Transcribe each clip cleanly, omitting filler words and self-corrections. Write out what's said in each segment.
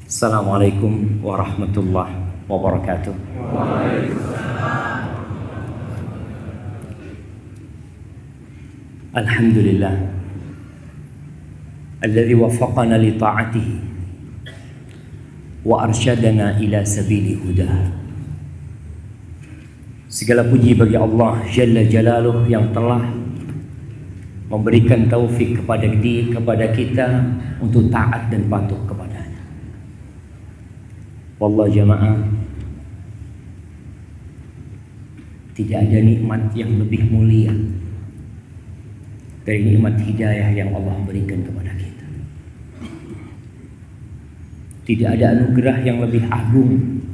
Assalamualaikum warahmatullahi wabarakatuh. Alhamdulillah alladzi waffaqana li ta'atihi wa arsyadana ila sabili hudah. Segala puji bagi Allah Jalla Jalaluh yang telah memberikan taufik kepada kita untuk taat dan patuh kepadanya. Wallah jamaah, tidak ada nikmat yang lebih mulia dari nikmat hidayah yang Allah berikan kepada kita. Tidak ada anugerah yang lebih agung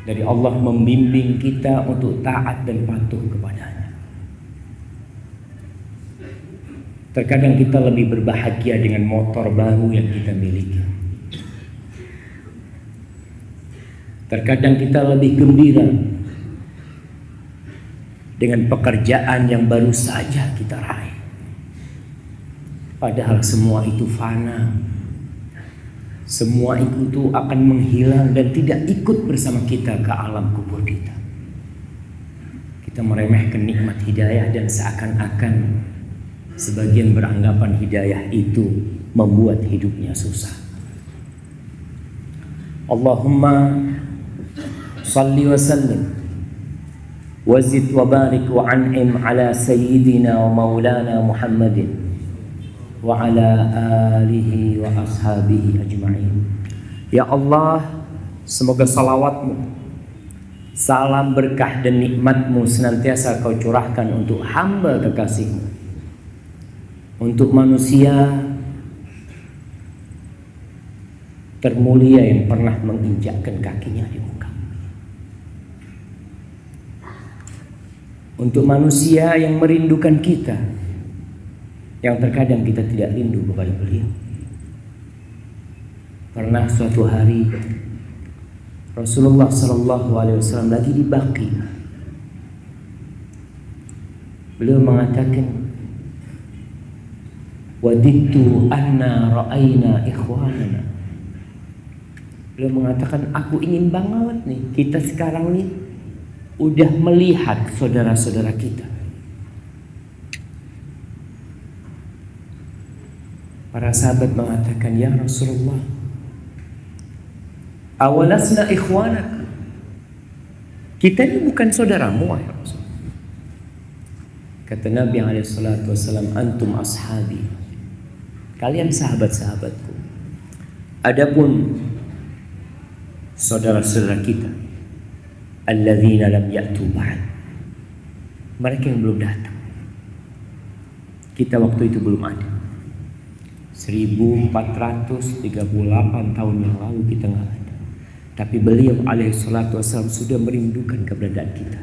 dari Allah membimbing kita untuk taat dan patuh kepadanya. Terkadang kita lebih berbahagia dengan motor baru yang kita miliki. Terkadang kita lebih gembira dengan pekerjaan yang baru saja kita raih. Padahal semua itu fana. Semua itu akan menghilang dan tidak ikut bersama kita ke alam kubur kita. Kita meremehkan nikmat hidayah dan seakan-akan sebagian beranggapan hidayah itu membuat hidupnya susah. Allahumma salli wa sallim wazid wa barik wa an'im ala sayyidina wa maulana Muhammadin wa ala alihi wa ashabihi ajma'in. Ya Allah, semoga salawatmu, salam berkah dan nikmatmu senantiasa kau curahkan untuk hamba kekasihmu, untuk manusia termulia yang pernah menginjakkan kakinya di muka, untuk manusia yang merindukan kita, yang terkadang kita tidak rindu kepada beliau. Pernah suatu hari Rasulullah SAW lagi di Baqi. Beliau mengatakan, wadittu anna ra'ayna ikhwanana. Beliau mengatakan, aku ingin banget nih kita sekarang nih udah melihat saudara-saudara kita. Para sahabat mengatakan, ya Rasulullah, awalasna ikhwanak, kita ini bukan saudaramu ya Rasul. Kata Nabi SAW, antum ashabi, kalian sahabat-sahabatku. Adapun saudara-saudara kita, alladzina lam ya'tu ba'd, mereka yang belum datang. Kita waktu itu belum ada. 1438 tahun yang lalu kita nggak ada. Tapi beliau alaihissalam sudah merindukan keberadaan kita.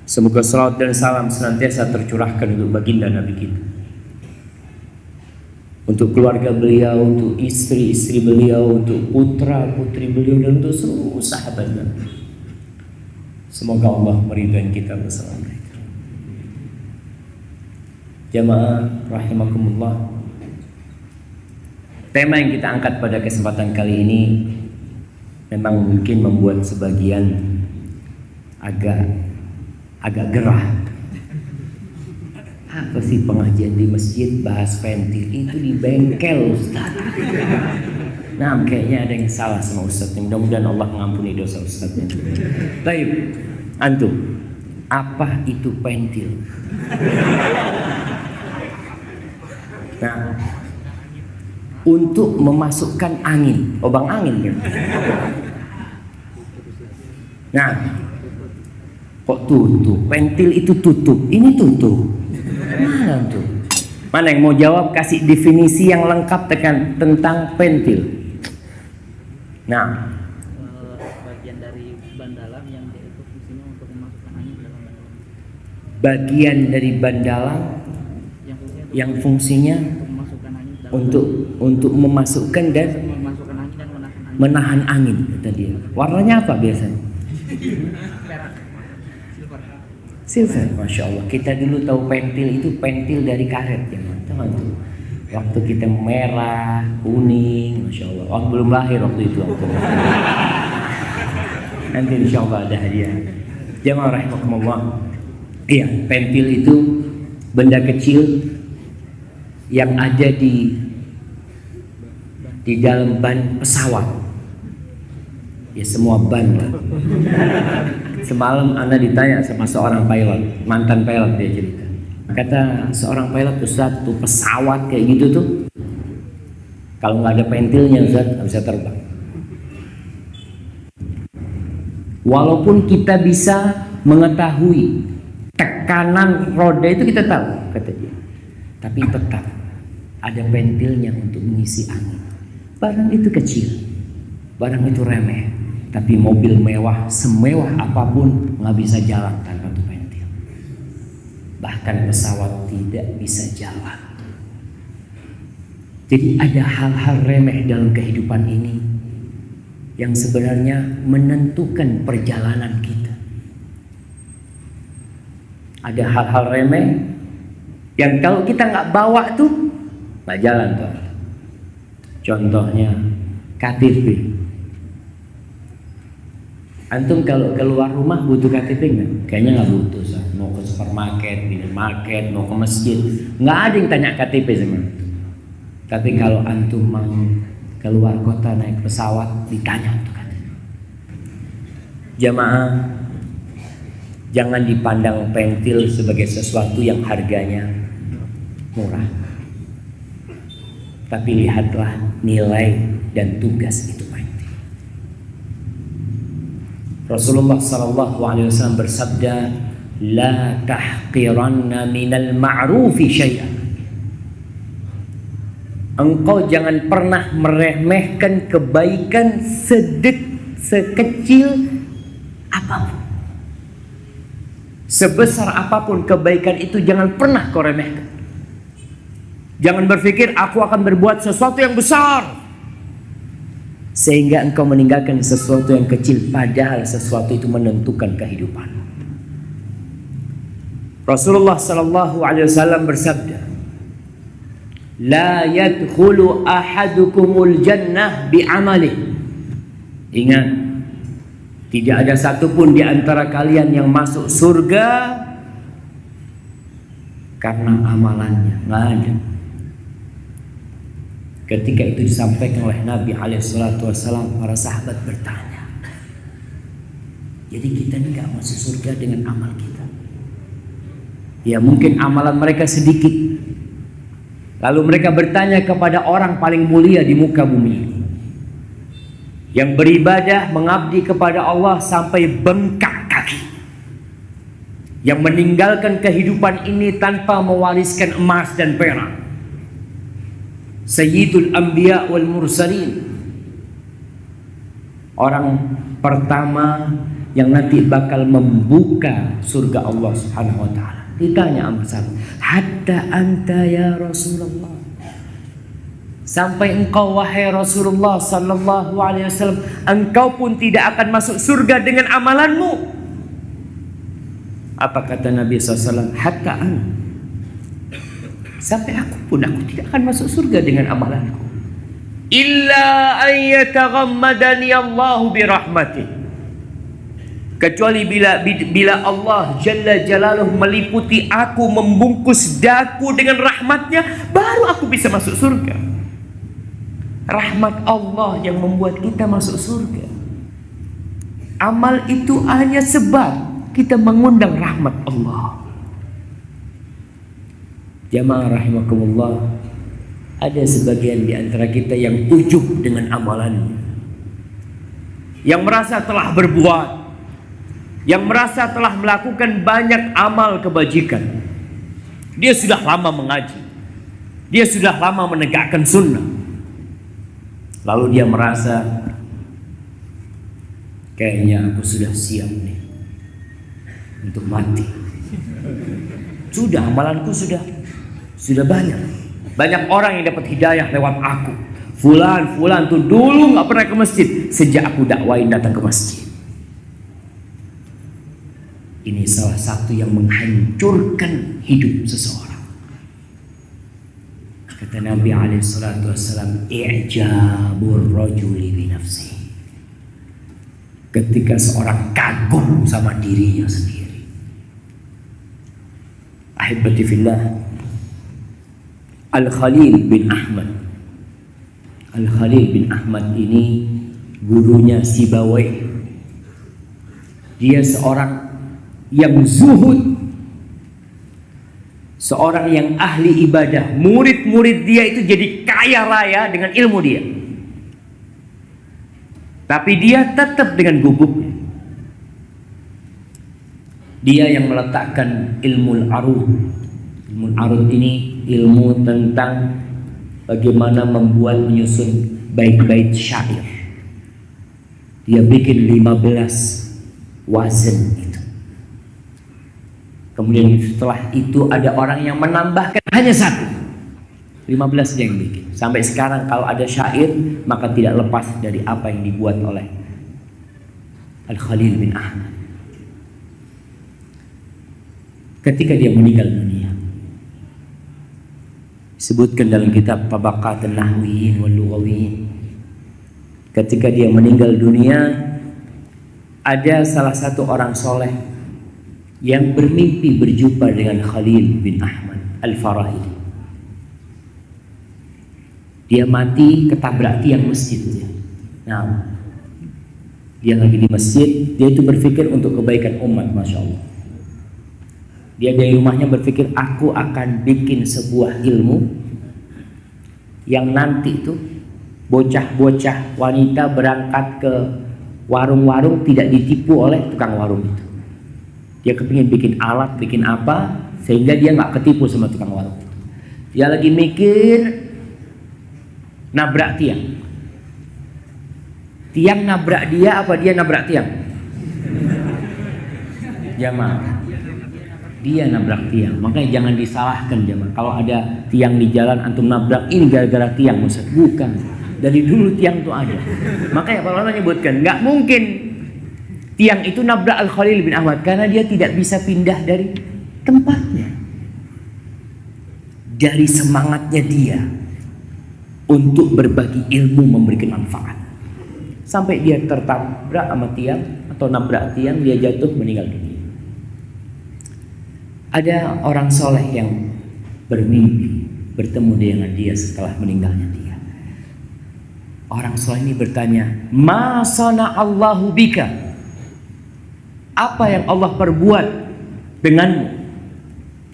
Semoga salawat dan salam senantiasa tercurahkan untuk baginda Nabi kita, untuk keluarga beliau, untuk istri-istri beliau, untuk putra-putri beliau, dan untuk seluruh sahabatnya. Semoga Allah meridai kita bersama mereka. Jamaah rahimakumullah, tema yang kita angkat pada kesempatan kali ini memang mungkin membuat sebagian agak gerah. Apa sih pengajian di masjid bahas pentil? Itu di bengkel Ustaz. Nah, kayaknya ada yang salah sama Ustaz. Mudah-mudahan Allah mengampuni dosa Ustaznya. Baik, antum, apa itu pentil? Nah, untuk memasukkan angin, lubang angin kan? Nah, kok tutup? Pentil itu tutup, ini tutup. Mana tuh? Mana yang mau jawab? Kasih definisi yang lengkap tentang pentil. Nah, bagian dari ban dalam yang dia itu fungsinya untuk memasukkan angin ke dalam ban dalam. Bagian dari ban dalam yang fungsinya untuk memasukkan dan menahan angin, kata dia. Warnanya apa biasanya? Silver. Masya Allah. Kita dulu tahu pentil itu pentil dari karet ya, teman-teman. Waktu kita merah, kuning, Masya Allah. Oh, belum lahir waktu itu antum. Nanti insya Allah ada hadiah. Jamaah rahimakumullah. Iya, pentil itu benda kecil yang ada di dalam ban pesawat. Ya semua ban lah. Semalam Anda ditanya sama seorang pilot, mantan pilot, dia cerita. Kata seorang pilot, Ustaz, tuh pesawat kayak gitu tuh kalau nggak ada pentilnya Ustaz nggak bisa terbang. Walaupun kita bisa mengetahui tekanan roda itu kita tahu, kata dia, tapi tetap ada pentilnya untuk mengisi angin. Barang itu kecil, barang itu remeh, tapi mobil mewah, semewah apapun nggak bisa jalan tanpa tuh pentil. Bahkan pesawat tidak bisa jalan. Jadi ada hal-hal remeh dalam kehidupan ini yang sebenarnya menentukan perjalanan kita. Ada hal-hal remeh yang kalau kita nggak bawa tuh nggak jalan tuh. Contohnya KTP. Antum kalau keluar rumah butuh KTP nggak? Kayaknya nggak butuh. Mau ke supermarket, minimarket, mau ke masjid, nggak ada yang tanya KTP sama antum. Tapi kalau antum mau keluar kota naik pesawat ditanya tuh KTP. Jamaah, jangan dipandang pentil sebagai sesuatu yang harganya murah. Tapi lihatlah nilai dan tugas itu penting. Rasulullah SAW bersabda, "La tahqiranna minal ma'rufi syai'an." Engkau jangan pernah meremehkan kebaikan sekecil apapun. Sebesar apapun kebaikan itu jangan pernah kau remehkan. Jangan berpikir aku akan berbuat sesuatu yang besar sehingga engkau meninggalkan sesuatu yang kecil, padahal sesuatu itu menentukan kehidupan. Rasulullah SAW bersabda, "La yadkhulu ahadukumul jannah bi'amalih." Ingat, tidak ada satupun di antara kalian yang masuk surga karena amalannya, nggak ada. Ketika itu disampaikan oleh Nabi SAW, para sahabat bertanya, jadi kita ini gak masuk surga dengan amal kita? Ya mungkin amalan mereka sedikit. Lalu mereka bertanya kepada orang paling mulia di muka bumi, yang beribadah mengabdi kepada Allah sampai bengkak kaki, yang meninggalkan kehidupan ini tanpa mewariskan emas dan perak, Sayyidul Anbiya wal Mursalin, orang pertama yang nanti bakal membuka surga Allah Subhanahu wa taala. Ditanya sama sahabat, "Hatta anta ya Rasulullah?" Sampai engkau wahai Rasulullah sallallahu alaihi wasallam, engkau pun tidak akan masuk surga dengan amalanmu? Apa kata Nabi SAW? Hatta ana. Sampai aku tidak akan masuk surga dengan amalanku. Illa ayyataghammadani Allahu birahmatih. Kecuali bila Allah Jalla Jalaluh meliputi aku, membungkus daku dengan rahmatnya, baru aku bisa masuk surga. Rahmat Allah yang membuat kita masuk surga. Amal itu hanya sebab kita mengundang rahmat Allah. Jamaah rahimakumullah, ada sebagian di antara kita yang ujub dengan amalannya, yang merasa telah berbuat, yang merasa telah melakukan banyak amal kebajikan. Dia sudah lama mengaji, dia sudah lama menegakkan sunnah, lalu dia merasa kayaknya aku sudah siap nih untuk mati. Sudah, amalanku sudah banyak. Banyak orang yang dapat hidayah lewat aku. Fulan tuh dulu nggak pernah ke masjid, sejak aku dakwain datang ke masjid. Ini salah satu yang menghancurkan hidup seseorang. Kata Nabi SAW, i'jabur rajuli binafsi. Ketika seorang kagum sama dirinya sendiri. Ahibati fillah, Al-Khalil bin Ahmad. Al-Khalil bin Ahmad ini gurunya Sibawayh. Dia seorang yang zuhud, seorang yang ahli ibadah. Murid-murid dia itu jadi kaya raya dengan ilmu dia. Tapi dia tetap dengan gubuknya. Dia yang meletakkan ilmu al-arud. Ilmu al-arud ini ilmu tentang bagaimana membuat menyusun bait-bait syair. Dia bikin 15 wazan itu. Kemudian setelah itu ada orang yang menambahkan hanya 1. 15 dia yang bikin. Sampai sekarang kalau ada syair maka tidak lepas dari apa yang dibuat oleh Al-Khalil bin Ahmad. Ketika dia meninggal dunia, disebutkan dalam kitab Tabaqatun Nahwiyin wal Lughawiyin, ketika dia meninggal dunia, ada salah satu orang soleh yang bermimpi berjumpa dengan Khalil bin Ahmad Al-Farahidi. Dia mati ketabrak tiang masjid. Nah, dia lagi di masjid, dia itu berpikir untuk kebaikan umat, Masya Allah. Dia dari rumahnya berpikir, aku akan bikin sebuah ilmu yang nanti itu bocah-bocah wanita berangkat ke warung-warung tidak ditipu oleh tukang warung itu. Dia kepingin bikin alat, bikin apa sehingga dia nggak ketipu sama tukang warung itu. Dia lagi mikir, nabrak tiang. Tiang nabrak dia apa dia nabrak tiang? Jamaah, dia nabrak tiang. Makanya jangan disalahkan jamaah. Kalau ada tiang di jalan antum nabrak, ini gara-gara tiang, Ustaz. Bukan. Dari dulu tiang itu ada. Makanya para ulama menyebutkan nggak mungkin tiang itu nabrak Al-Khalil bin Ahmad karena dia tidak bisa pindah dari tempatnya. Dari semangatnya dia untuk berbagi ilmu, memberikan manfaat. Sampai dia tertabrak sama tiang atau nabrak tiang, dia jatuh meninggal dunia. Ada orang soleh yang bermimpi bertemu dengan dia setelah meninggalnya dia. Orang soleh ini bertanya, ma sana Allahu bika? Apa yang Allah perbuat denganmu?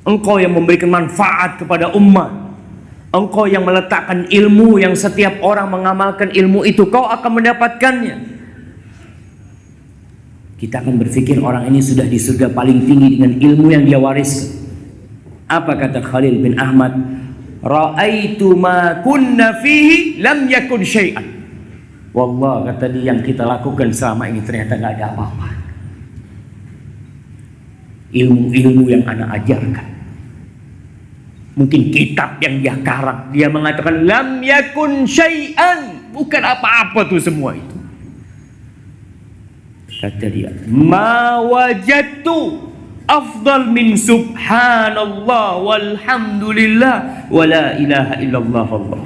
Engkau yang memberikan manfaat kepada umat. Engkau yang meletakkan ilmu yang setiap orang mengamalkan ilmu itu, kau akan mendapatkannya. Kita akan berpikir orang ini sudah di surga paling tinggi dengan ilmu yang dia wariskan. Apa kata Khalil bin Ahmad? Ra'aitu ma kunna fihi lam yakun syai'an. Wallah, kata dia, yang kita lakukan selama ini ternyata gak ada apa-apa. Ilmu-ilmu yang anak ajarkan, mungkin kitab yang dia karang, dia mengatakan lam yakun syai'an, bukan apa-apa tuh semua itu. Kata dia, ma wajadtu afdal min subhanallah walhamdulillah wa la ilaha illallah Allah.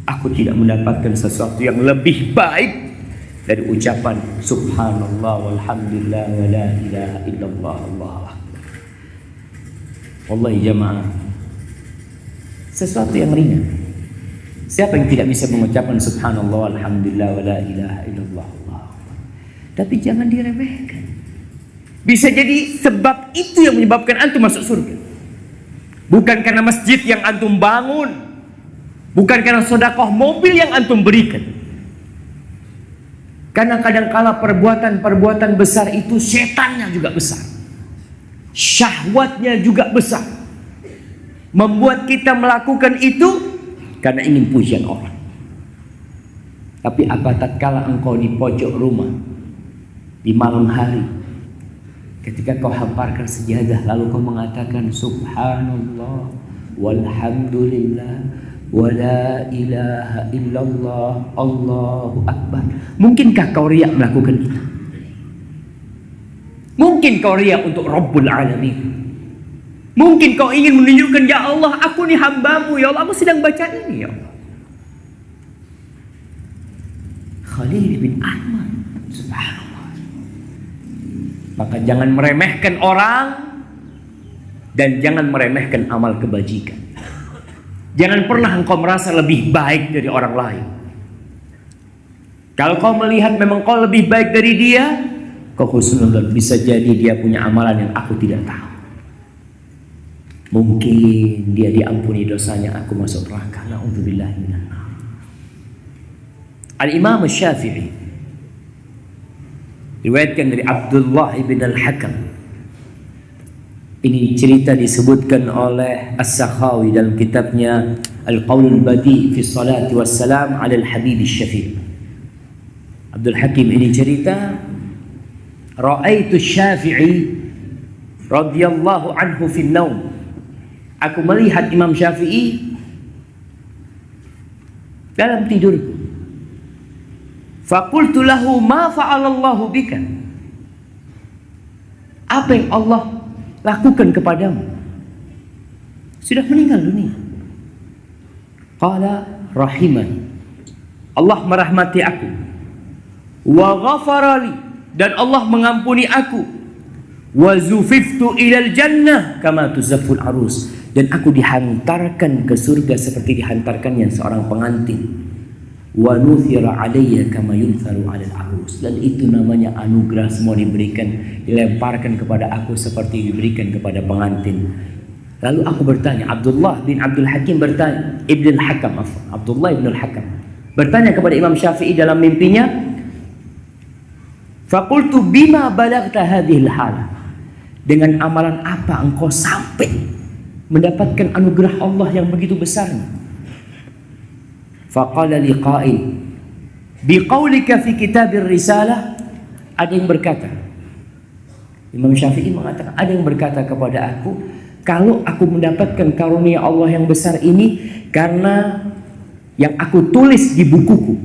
Aku tidak mendapatkan sesuatu yang lebih baik dari ucapan subhanallah walhamdulillah wa la ilaha illallah Allah. Wallahi jamaah, sesuatu yang ringan. Siapa yang tidak bisa mengucapkan subhanallah walhamdulillah wa la ilaha illallah Allah? Tapi jangan diremehkan. Bisa jadi sebab itu yang menyebabkan antum masuk surga. Bukan karena masjid yang antum bangun, bukan karena sedekah mobil yang antum berikan. Karena kadang-kala perbuatan-perbuatan besar itu setannya juga besar, syahwatnya juga besar, membuat kita melakukan itu karena ingin pujian orang. Tapi apa tatkala engkau di pojok rumah di malam hari, ketika kau hamparkan sejadah lalu kau mengatakan subhanallah walhamdulillah wa la ilaha illallah Allahu akbar, mungkinkah kau riak melakukan itu? Mungkin kau riak untuk Rabbul Alamin? Mungkin kau ingin menunjukkan, ya Allah, aku ni hambamu, ya Allah, aku sedang baca ini, ya Allah. Khalil bin Ahmad, subhanallah. Maka jangan meremehkan orang dan jangan meremehkan amal kebajikan. Jangan pernah engkau merasa lebih baik dari orang lain. Kalau kau melihat memang kau lebih baik dari dia, kau husnuzon, bisa jadi dia punya amalan yang aku tidak tahu. Mungkin dia diampuni dosanya, aku masuk neraka. Na'udzubillahi minan nar. Al-Imam Syafi'i riwayatkan dari Abdullah ibn al-Hakam. Ini cerita disebutkan oleh As-Sakhawi dalam kitabnya Al-Qaul al-Badi fi Salati Wassalam ala al-Habib Syafi'i. Abdul Hakim ini cerita, Ra'aitu Syafi'i radhiyallahu anhu fi naum. Aku melihat Imam Syafi'i dalam tidurku. Faqultu lahu ma fa'alallahu bika. Apa yang Allah lakukan kepadamu? Sudah meninggal dunia. Qala rahimani. Allah merahmati aku. Wa ghafarali, dan Allah mengampuni aku. Wa zufiftu ilal jannah kama tuzafful arus, dan aku dihantarkan ke surga seperti dihantarkannya seorang pengantin. Wa nuthira alayya kama yuntharu alal arus, dan itu namanya anugerah, semua diberikan, dilemparkan kepada aku seperti diberikan kepada pengantin. Lalu aku bertanya, Abdullah bin Abdul Hakim bertanya, Abdullah bin al-Hakam bertanya kepada Imam Syafi'i dalam mimpinya, faqultu bima balagta hadhil halah, dengan amalan apa engkau sampai mendapatkan anugerah Allah yang begitu besarnya? Faqala liqa'il biqaulika fi kitabir risalah. Ada yang berkata, Imam Syafi'i mengatakan, ada yang berkata kepada aku, kalau aku mendapatkan karunia Allah yang besar ini karena yang aku tulis di bukuku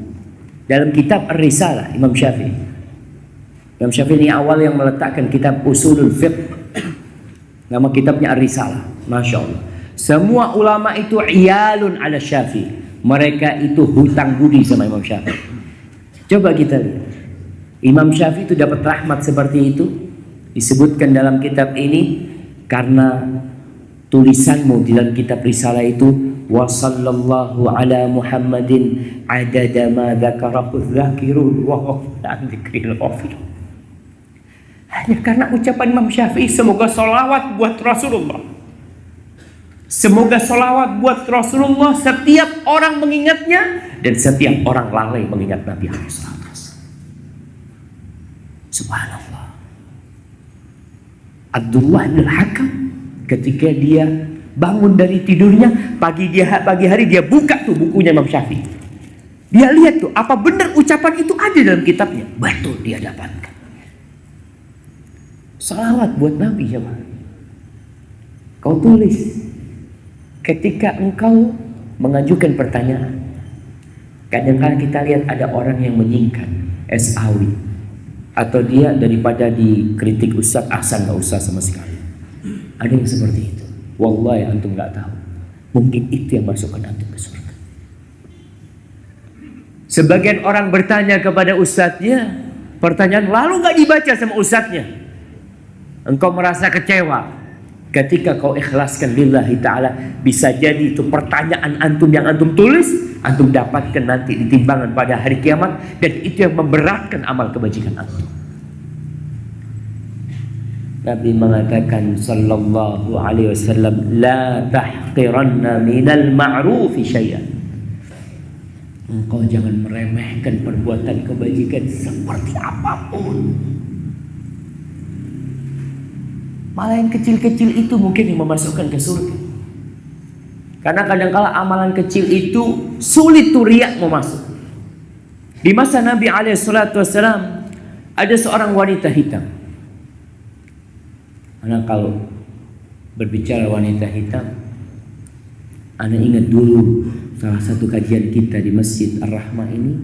dalam kitab Ar-Risalah. Imam Syafi'i ini awal yang meletakkan kitab Usulul Fiqh, nama kitabnya Ar-Risalah. Masya Allah, semua ulama itu iyalun ala Syafi'i, mereka itu hutang budi sama Imam Syafi'i. Coba kita lihat, Imam Syafi'i itu dapat rahmat seperti itu, disebutkan dalam kitab ini karena tulisanmu di dalam kitab Risalah itu, wa sallallahu ala Muhammadin adada ma dzakarahu dzakirun wa ghafara an dzikril ghafir. Hanya karena ucapan Imam Syafi'i, semoga salawat buat Rasulullah, semoga salawat buat Rasulullah, setiap orang mengingatnya dan setiap orang lalai mengingat Nabi SAW. Subhanallah. Abdullah bin Hakam ketika dia bangun dari tidurnya pagi hari, dia buka tuh bukunya Imam Syafi'i. Dia lihat tuh apa benar ucapan itu ada dalam kitabnya. Betul, dia dapatkan. Salawat buat Nabi, ya Pak. Kau tulis ketika engkau mengajukan pertanyaan. Kadang-kadang kita lihat ada orang yang menyingkat SAW, atau dia daripada dikritik Ustaz, Ahsan gak usah sama sekali. Ada yang seperti itu. Wallahi antum gak tahu, mungkin itu yang masukkan antum ke surga. Sebagian orang bertanya kepada ustadznya pertanyaan, lalu gak dibaca sama ustadznya. Engkau merasa kecewa. Ketika kau ikhlaskan lillahi ta'ala, bisa jadi itu pertanyaan antum yang antum tulis, antum dapatkan nanti di timbangan pada hari kiamat, dan itu yang memberatkan amal kebajikan antum. Nabi mengatakan sallallahu alaihi wasallam, la tahqiranna minal ma'rufi syai'an. Engkau jangan meremehkan perbuatan kebajikan seperti apapun. Malah yang kecil-kecil itu mungkin yang memasukkan ke surga. Karena kadang-kala amalan kecil itu sulit tuh riak mau masuk. Di masa Nabi SAW ada seorang wanita hitam. Karena kalau berbicara wanita hitam, Anda ingat dulu salah satu kajian kita di Masjid Ar-Rahmah ini,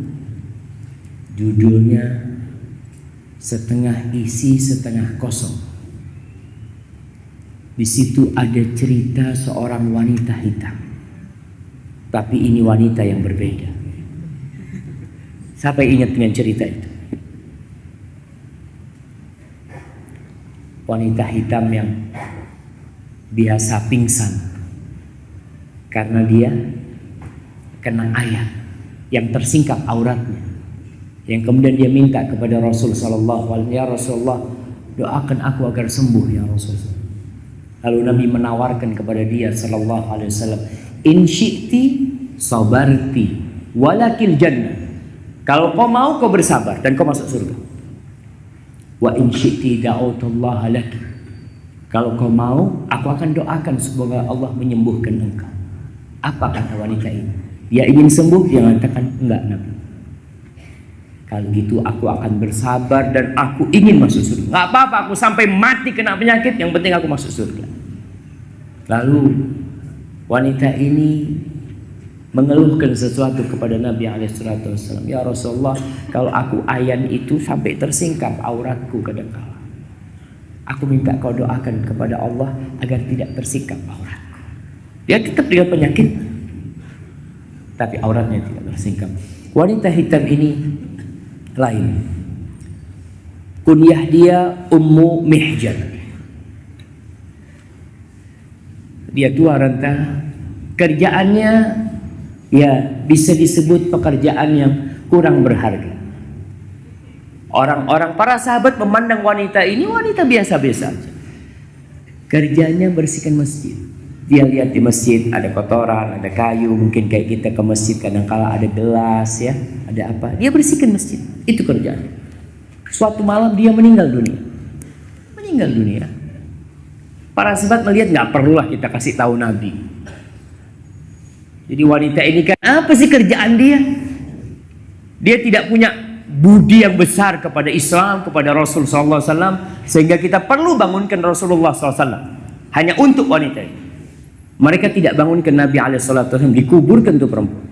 judulnya setengah isi setengah kosong. Di situ ada cerita seorang wanita hitam. Tapi ini wanita yang berbeda. Siapa yang ingat dengan cerita itu? Wanita hitam yang biasa pingsan karena dia kena air yang tersingkap auratnya, yang kemudian dia minta kepada Rasul sallallahu alaihi wasallam, "Ya Rasulullah, doakan aku agar sembuh ya Rasulullah." Lalu Nabi menawarkan kepada dia sallallahu alaihi wasallam, "In syi'ti sabarti walakil jannah." Kalau kau mau, kau bersabar dan kau masuk surga. Wa in syi'ti da'utullaha laki. Kalau kau mau, aku akan doakan semoga Allah menyembuhkan engkau. Apa kata wanita ini? Dia ingin sembuh, dia mengatakan, enggak Nabi. Kalau gitu aku akan bersabar dan aku ingin masuk surga. Enggak apa-apa, aku sampai mati kena penyakit, yang penting aku masuk surga. Lalu wanita ini mengeluhkan sesuatu kepada Nabi SAW. Ya Rasulullah, kalau aku ayan itu sampai tersingkap auratku kadangkala. Aku minta kau doakan kepada Allah agar tidak tersingkap auratku. Dia tetap dengan penyakit, tapi auratnya tidak tersingkap. Wanita hitam ini lain. Kunyah dia Ummu Mihjan. Dia tua renta. Kerjaannya ya bisa disebut pekerjaan yang kurang berharga. Orang-orang para sahabat memandang wanita ini wanita biasa-biasa saja. Kerjanya bersihkan masjid. Dia lihat di masjid ada kotoran, ada kayu, mungkin kayak kita ke masjid kadang-kala ada gelas ya, ada apa. Dia bersihkan masjid. Itu kerjaannya. Suatu malam dia meninggal dunia. Meninggal dunia. Para sahabat melihat nggak perlulah kita kasih tahu Nabi. Jadi wanita ini kan apa sih kerjaan dia? Dia tidak punya budi yang besar kepada Islam, kepada Rasul SAW, sehingga kita perlu bangunkan Rasulullah SAW. Hanya untuk wanita ini. Mereka tidak bangunkan Nabi SAW, dikuburkan tuh perempuan.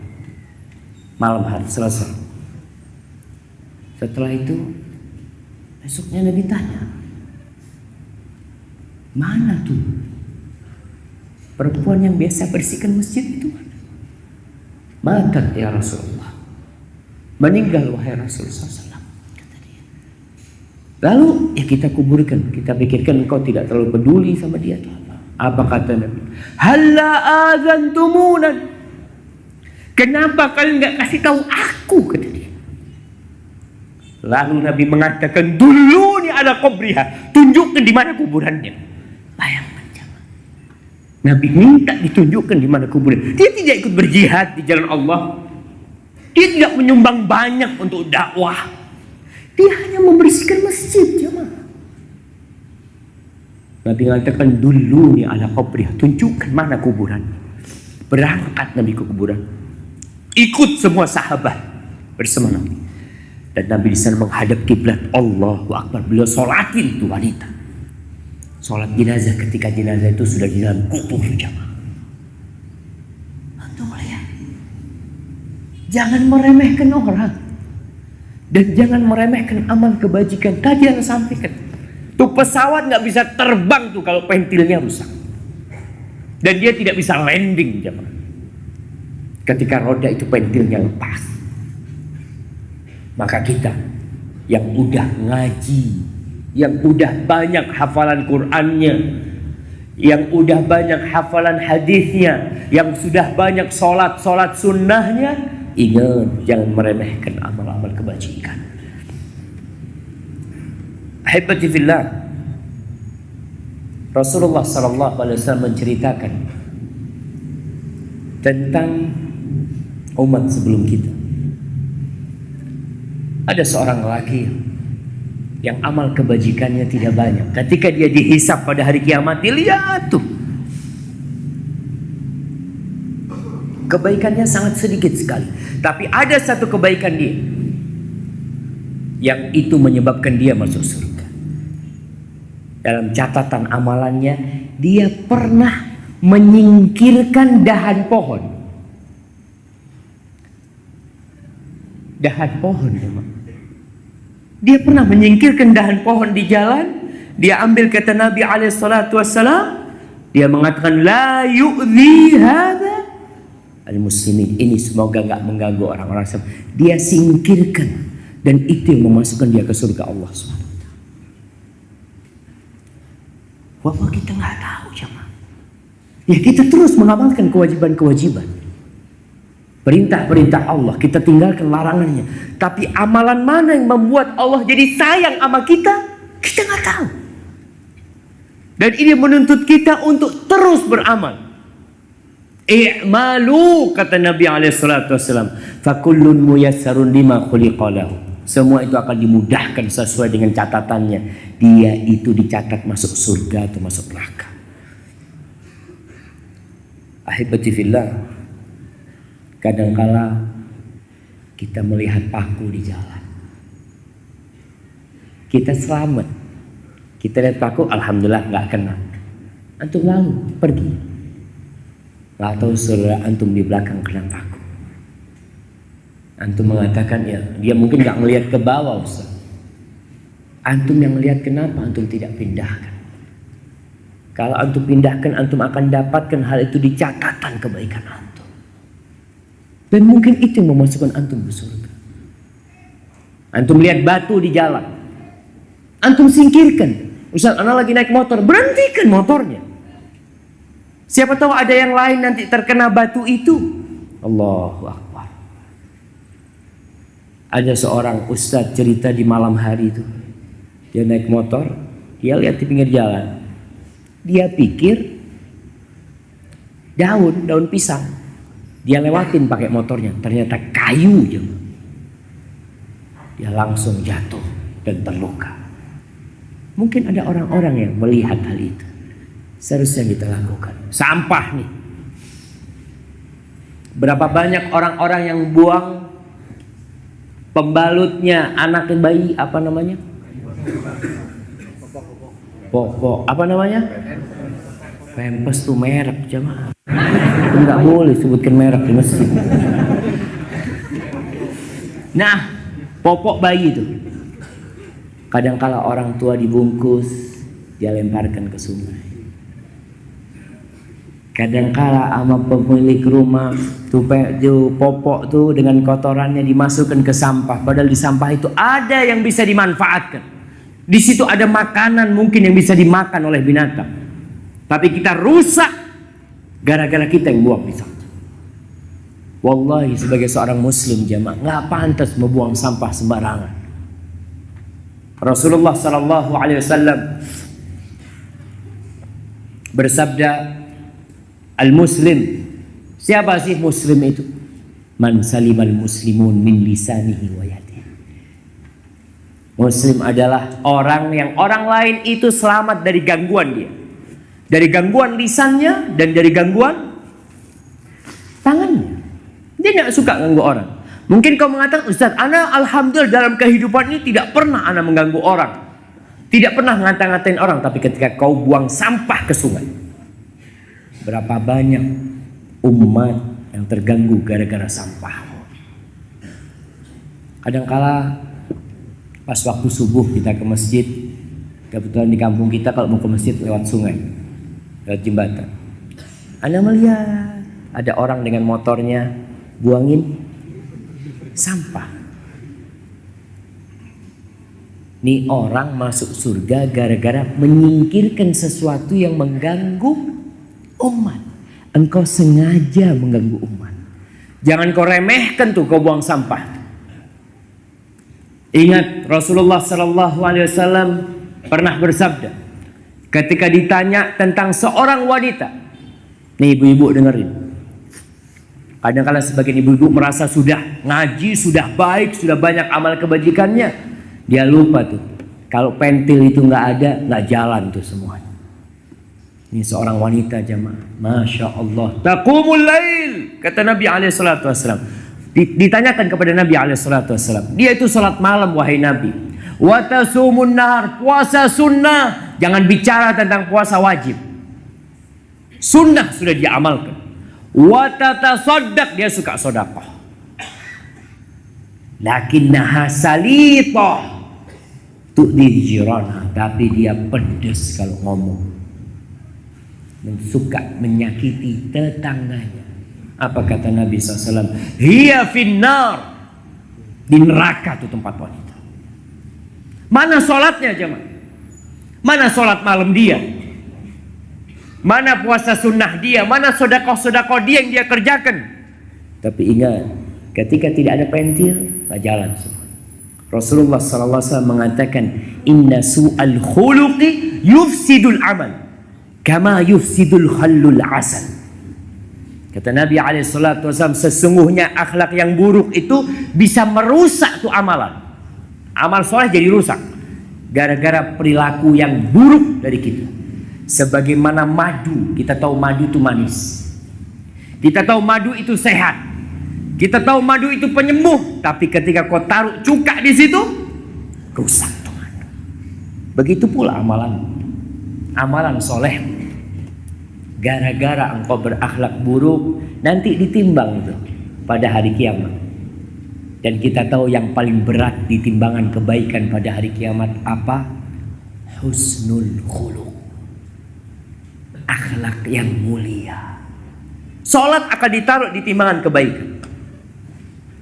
Malam hari selesai. Setelah itu besoknya Nabi tanya, mana tuh perempuan yang biasa bersihkan masjid itu? Matat ya Rasulullah, meninggal wahai Rasulullah SAW, kata dia. Lalu ya kita kuburkan, kita pikirkan engkau tidak terlalu peduli sama dia atau apa. Apa kata Nabi? Halla azantumunan. Kenapa kalian nggak kasih tahu aku, kata dia. Lalu Nabi mengatakan, dulu nih ada kubriha, tunjukkan di mana kuburannya. Bayangkan. Nabi minta ditunjukkan di mana kuburan. Dia tidak ikut berjihad di jalan Allah. Dia tidak menyumbang banyak untuk dakwah. Dia hanya membersihkan masjid. Nabi mengatakan dulu nih ala qabriyah, tunjukkan mana kuburan. Berangkat Nabi ke kuburan. Ikut semua sahabat bersama Nabi. Dan Nabi di sana menghadap kiblat. Allahu Akbar. Beliau sholatin tuh wanita. Sholat jenazah ketika jenazah itu sudah di dalam kubur jamaah. Antum lihat. Jangan meremehkan orang. Dan jangan meremehkan amal kebajikan. Tadi Anda sampaikan. Tuh pesawat nggak bisa terbang tuh kalau pentilnya rusak. Dan dia tidak bisa landing jamaah. Ketika roda itu pentilnya lepas. Maka kita yang udah ngaji, yang udah banyak hafalan Qur'annya, yang udah banyak hafalan hadisnya, yang sudah banyak sholat sunnahnya, ingat jangan meremehkan amal-amal kebajikan. Ahibati fillah, Rasulullah SAW menceritakan tentang umat sebelum kita. Ada seorang lelaki yang amal kebajikannya tidak banyak. Ketika dia dihisap pada hari kiamat, dilihat tuh kebaikannya sangat sedikit sekali. Tapi ada satu kebaikan dia yang itu menyebabkan dia masuk surga. Dalam catatan amalannya, dia pernah menyingkirkan dahan pohon. Dahan pohon, teman. Dia pernah menyingkirkan dahan pohon di jalan. Dia ambil kata Nabi SAW, Dia mengatakan la yu'dhi hadza al-muslimin. Ini semoga enggak mengganggu orang-orang Islam. Dia singkirkan, dan itu yang memasukkan dia ke surga Allah SWT. Walaupun kita nggak tahu jemaah. Ya kita terus mengamalkan kewajiban-kewajiban. Perintah-perintah Allah, kita tinggalkan larangannya. Tapi amalan mana yang membuat Allah jadi sayang sama kita? Kita nggak tahu. Dan ini menuntut kita untuk terus beramal. I'malu, kata Nabi SAW, fakullun muyassarun lima khuliqa lahu. Semua itu akan dimudahkan sesuai dengan catatannya. Dia itu dicatat masuk surga atau masuk neraka. Ahibati fillah, kadangkala kita melihat paku di jalan, kita selamat, kita lihat paku, alhamdulillah nggak kena. Antum lalu pergi, nggak tahu saudara antum di belakang kena paku. Antum mengatakan ya dia mungkin nggak melihat ke bawah, Ustaz. Antum yang melihat, kenapa antum tidak pindahkan? Kalau antum pindahkan, antum akan dapatkan hal itu di catatan kebaikan antum. Dan mungkin itu yang memasukkan antum ke surga. Antum lihat batu di jalan, antum singkirkan. Ustaz, anak lagi naik motor, berhentikan motornya. Siapa tahu ada yang lain nanti terkena batu itu. Allahu Akbar. Ada seorang ustaz cerita di malam hari itu. Dia naik motor, dia lihat di pinggir jalan. Dia pikir daun pisang. Dia lewatin pakai motornya, ternyata kayu aja. Dia langsung jatuh dan terluka. Mungkin ada orang-orang yang melihat hal itu. Seharusnya kita lakukan. Sampah nih. Berapa banyak orang-orang yang buang pembalutnya anak bayi, apa namanya? Popok, apa namanya? Pampers tuh merek jemaah. Enggak boleh sebutkan merek di masjid. Nah, popok bayi itu kadangkala orang tua dibungkus, dia lemparkan ke sungai. Kadangkala sama pemilik rumah tuh popok tuh dengan kotorannya dimasukkan ke sampah, padahal di sampah itu ada yang bisa dimanfaatkan. Di situ ada makanan mungkin yang bisa dimakan oleh binatang. Tapi kita rusak gara-gara kita yang buang di sana. Wallahi sebagai seorang muslim jamaah, nggak pantas membuang sampah sembarangan. Rasulullah sallallahu alaihi wasallam bersabda, al-muslim, siapa sih muslim itu? Man salimal muslimun min lisanihi wa yadihi. Muslim adalah orang yang orang lain itu selamat dari gangguan dia. Dari gangguan lisannya dan dari gangguan tangannya. Dia tidak suka ganggu orang. Mungkin kau mengatakan, Ustaz, ana alhamdulillah dalam kehidupan ini tidak pernah ana mengganggu orang. Tidak pernah ngata-ngatain orang. Tapi ketika kau buang sampah ke sungai, berapa banyak umat yang terganggu gara-gara sampah. Kadangkala pas waktu subuh kita ke masjid, kebetulan di kampung kita kalau mau ke masjid lewat sungai, lewat jembatan. Anda melihat ada orang dengan motornya buangin sampah. Nih orang masuk surga gara-gara menyingkirkan sesuatu yang mengganggu umat. Engkau sengaja mengganggu umat. Jangan kau remehkan tuh kau buang sampah. Ingat Rasulullah sallallahu alaihi wasallam pernah bersabda ketika ditanya tentang seorang wanita. Nih ibu-ibu dengerin. Kadang-kadang sebagian ibu-ibu merasa sudah ngaji, sudah baik, sudah banyak amal kebajikannya. Dia lupa tuh kalau pentil itu nggak ada, nggak jalan tuh semuanya. Ini seorang wanita jamaah, masya Allah. Taqumul lail, kata Nabi alaihi salatu wasallam. Ditanyakan kepada Nabi SAW, dia itu salat malam wahai Nabi. Wa tasumun nahar, puasa sunnah. Jangan bicara tentang puasa wajib, sunnah sudah dia amalkan. Wa tatasaddaq, dia suka sedekah. Lakinnaha salitah tu'dhi jirana, tapi dia pedes kalau ngomong. suka menyakiti tetangganya. Apa kata Nabi SAW? Hiya finnar. Di neraka tuh tempat wanita. Mana sholatnya jemaah? Mana sholat malam dia? Mana puasa sunnah dia? Mana sodakoh-sodakoh dia yang dia kerjakan? Tapi ingat, ketika tidak ada pentil, nggak jalan semua. Rasulullah SAW mengatakan, Inna su'al khuluqi yufsidul amal, kama yufsidul khallul asal. Kata Nabi SAW, sesungguhnya akhlak yang buruk itu bisa merusak tuh amalan. Amal soleh jadi rusak gara-gara perilaku yang buruk dari kita. Sebagaimana madu, kita tahu madu itu manis, kita tahu madu itu sehat, kita tahu madu itu penyembuh. Tapi ketika kau taruh cuka di situ, rusak tuh madu. Begitu pula amalan soleh. Gara-gara engkau berakhlak buruk, nanti ditimbang itu pada hari kiamat. Dan kita tahu yang paling berat di timbangan kebaikan pada hari kiamat apa? Husnul khuluq, akhlak yang mulia. Salat akan ditaruh di timbangan kebaikan,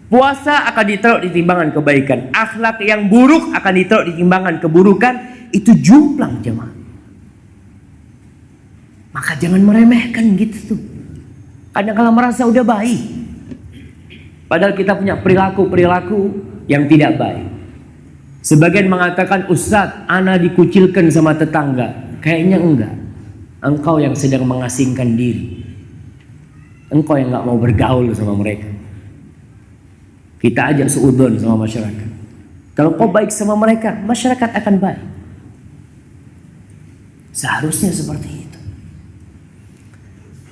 puasa akan ditaruh di timbangan kebaikan, akhlak yang buruk akan ditaruh di timbangan keburukan. Itu jumplang jemaah. Maka jangan meremehkan gitu tuh. Kadang-kadang merasa udah baik, padahal kita punya perilaku yang tidak baik. Sebagian mengatakan, Ustadz, ana dikucilkan sama tetangga. Kayaknya enggak. Engkau yang sedang mengasingkan diri. Engkau yang gak mau bergaul sama mereka. Kita ajak seudon sama masyarakat. Kalau kau baik sama mereka, masyarakat akan baik. Seharusnya seperti itu.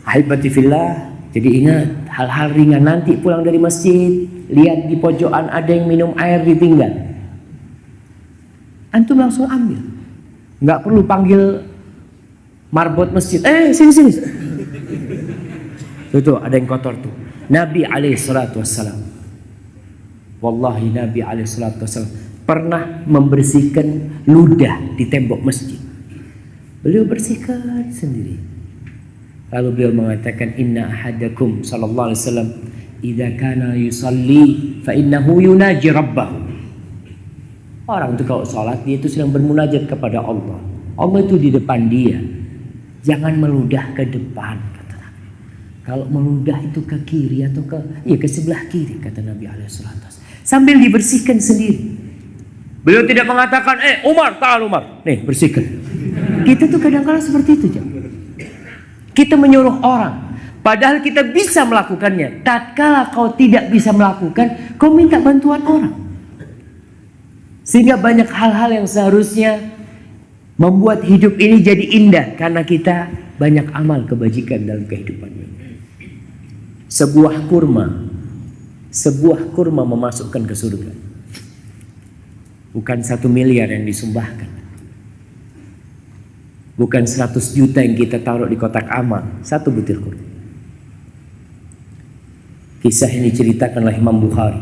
Ahibati fillah, jadi ingat hal-hal ringan. Nanti pulang dari masjid, lihat di pojokan ada yang minum air ditinggal, antum langsung ambil, nggak perlu panggil marbot masjid. Sini. Tuh ada yang kotor tuh. Nabi alaihissalam, wallahi Nabi alaihissalam pernah membersihkan ludah di tembok masjid. Beliau bersihkan sendiri. Lalu beliau mengatakan, Inna ahadakum sallallahu alaihi wasallam idza kana yusalli fa innahu yunaji rabbahu. Orang itu kalau salat, dia itu sedang bermunajat kepada Allah. Allah itu di depan dia. Jangan meludah ke depan, kata Nabi. Kalau meludah itu ke kiri atau ke sebelah kiri, kata Nabi alaihi wasallam. Sambil dibersihkan sendiri. Beliau tidak mengatakan, Umar, ta'al Umar, nih bersihkan. Kita tuh kadang-kadang seperti itu, jemaah. Kita menyuruh orang, padahal kita bisa melakukannya. Tatkala kau tidak bisa melakukan, kau minta bantuan orang. Sehingga banyak hal-hal yang seharusnya membuat hidup ini jadi indah, karena kita banyak amal kebajikan dalam kehidupan ini. Sebuah kurma memasukkan ke surga. Bukan 1 miliar yang disumbahkan. Bukan 100 juta yang kita taruh di kotak amal. 1 butir kurma. Kisah ini diceritakan oleh Imam Bukhari,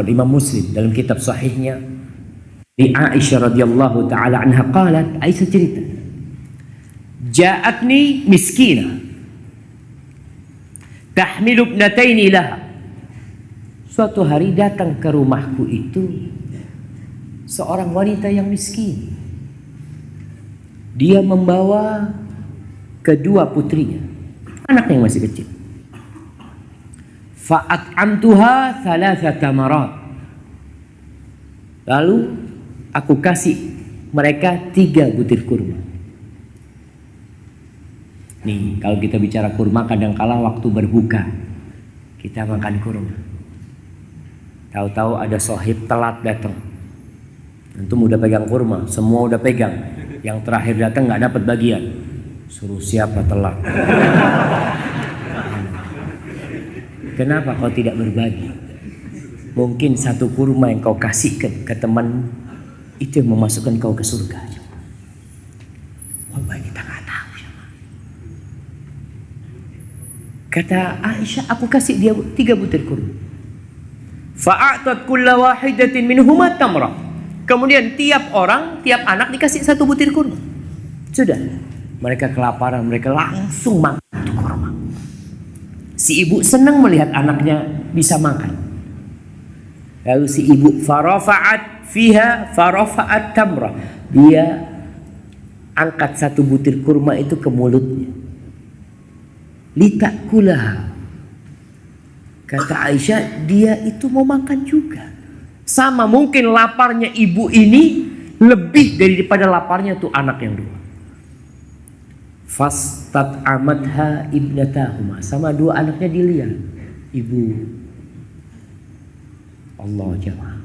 Imam Muslim dalam kitab sahihnya. Di Aisyah radhiyallahu taala anha qalat, Aisyah cerita, ja'atni miskina tahmilu ibnataini laha. Suatu hari datang ke rumahku itu seorang wanita yang miskin. Dia membawa kedua putrinya, anaknya yang masih kecil. Fa'at'amtuha 3 tamarat. Lalu aku kasih mereka 3 butir kurma. Nih, kalau kita bicara kurma, kadangkala waktu berbuka kita makan kurma. Tahu-tahu ada sohib telat datang. Antum udah pegang kurma, semua udah pegang. Yang terakhir datang nggak dapat bagian. Suruh siapa telat? Kenapa kau tidak berbagi? Mungkin 1 kurma yang kau kasihkan ke teman itu yang memasukkan kau ke surga. Wah, kita nggak tahu. Kata Aisyah, aku kasih dia 3 butir kurma. Fa'atat kulla wahidatin minhuma tamra. Kemudian tiap anak dikasih 1 butir kurma. Sudah. Mereka kelaparan, mereka langsung makan itu kurma. Si ibu senang melihat anaknya bisa makan. Lalu si ibu farafa'at fiha farafa'at tamra. Dia angkat satu butir kurma itu ke mulutnya. Litakulaha. Kata Aisyah, dia itu mau makan juga. Sama mungkin laparnya ibu ini lebih daripada laparnya tuh anak yang dua. Fastat amadha ibnatahuma. Sama dua anaknya dilihat. Ibu. Allah jemaah.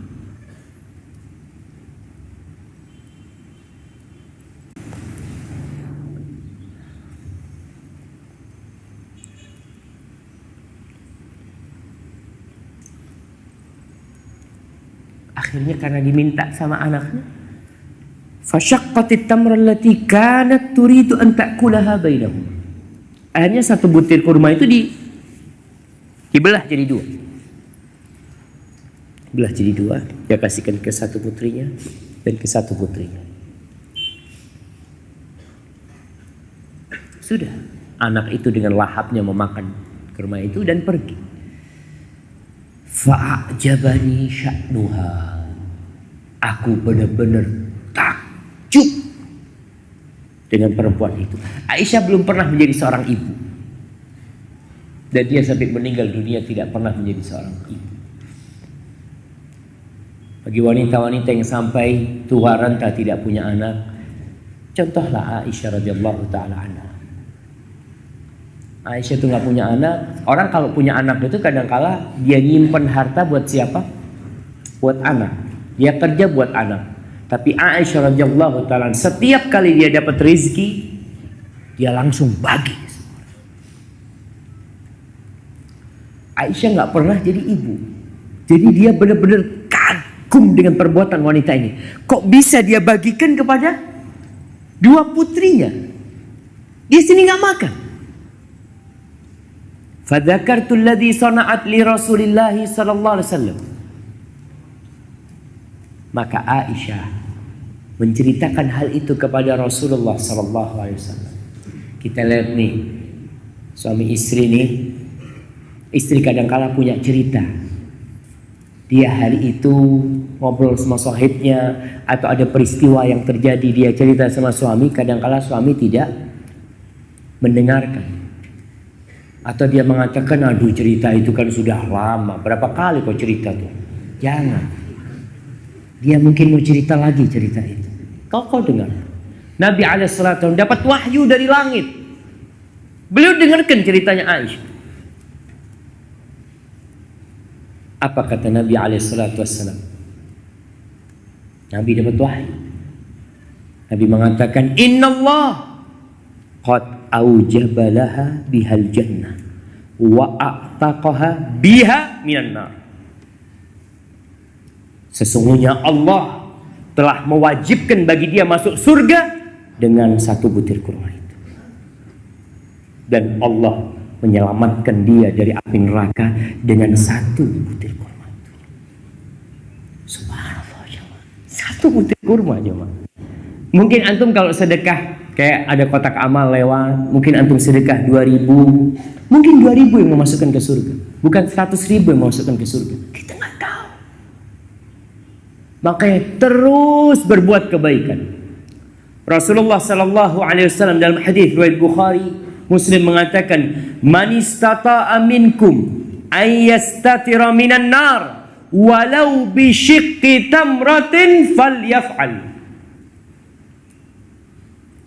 Akhirnya karena diminta sama anaknya, fasyaqqatit tamra allati kanat turidu an ta'kulaha bainahum. Akhirnya satu butir kurma itu dibelah jadi dua. Belah jadi dua, dia kasihkan ke satu putrinya dan ke satu putrinya. Sudah, anak itu dengan lahapnya memakan kurma itu dan pergi. Fa'ajabani sya'nuha. Aku benar-benar takjub dengan perempuan itu. Aisyah belum pernah menjadi seorang ibu. Dan dia sampai meninggal dunia tidak pernah menjadi seorang ibu. Bagi wanita-wanita yang sampai tua renta tidak punya anak, contohlah Aisyah radhiyallahu taala anha. Aisyah itu nggak punya anak. Orang kalau punya anak itu kadang-kala dia nyimpen harta buat siapa? Buat anak. Dia kerja buat anak. Tapi Aisyah radhiyallahu taala setiap kali dia dapat rezeki, dia langsung bagi. Aisyah nggak pernah jadi ibu. Jadi dia benar-benar kagum dengan perbuatan wanita ini. Kok bisa dia bagikan kepada dua putrinya? Dia sini nggak makan. Fadzakartu alladhi sana'at li Rasulillah sallallahu alaihi wasallam. Maka Aisyah menceritakan hal itu kepada Rasulullah sallallahu alaihi wasallam. Kita lihat nih, suami istri nih, istri kadang-kala punya cerita. Dia hari itu ngobrol sama sahibnya atau ada peristiwa yang terjadi, dia cerita sama suami, kadang-kala suami tidak mendengarkan. Atau dia mengatakan, aduh cerita itu kan sudah lama, berapa kali kau cerita tuh. Jangan. Dia mungkin mau cerita lagi cerita itu. Kau dengar. Nabi alaihissalam dapat wahyu dari langit. Beliau dengarkan ceritanya Aisyah. Apa kata Nabi alaihissalam? Nabi dapat wahyu. Nabi mengatakan, Innallah qad aujabalaha bihal jannah wa a'taqaha biha minan nar. Sesungguhnya Allah telah mewajibkan bagi dia masuk surga dengan satu butir kurma itu. Dan Allah menyelamatkan dia dari api neraka dengan satu butir kurma itu. Subhanallah, jemaah. Satu butir kurma, jemaah. Mungkin antum kalau sedekah kayak ada kotak amal lewat, mungkin antum sedekah 2.000, mungkin 2.000 yang memasukkan ke surga, bukan 100.000 yang memasukkan ke surga. Kita nggak tahu. Makanya terus berbuat kebaikan. Rasulullah sallallahu alaihi wasallam dalam hadis riwayat Bukhari, Muslim mengatakan, "Man istata'a minkum ay yastatira minan nar walau bi syiqqi tamratin falyaf'al."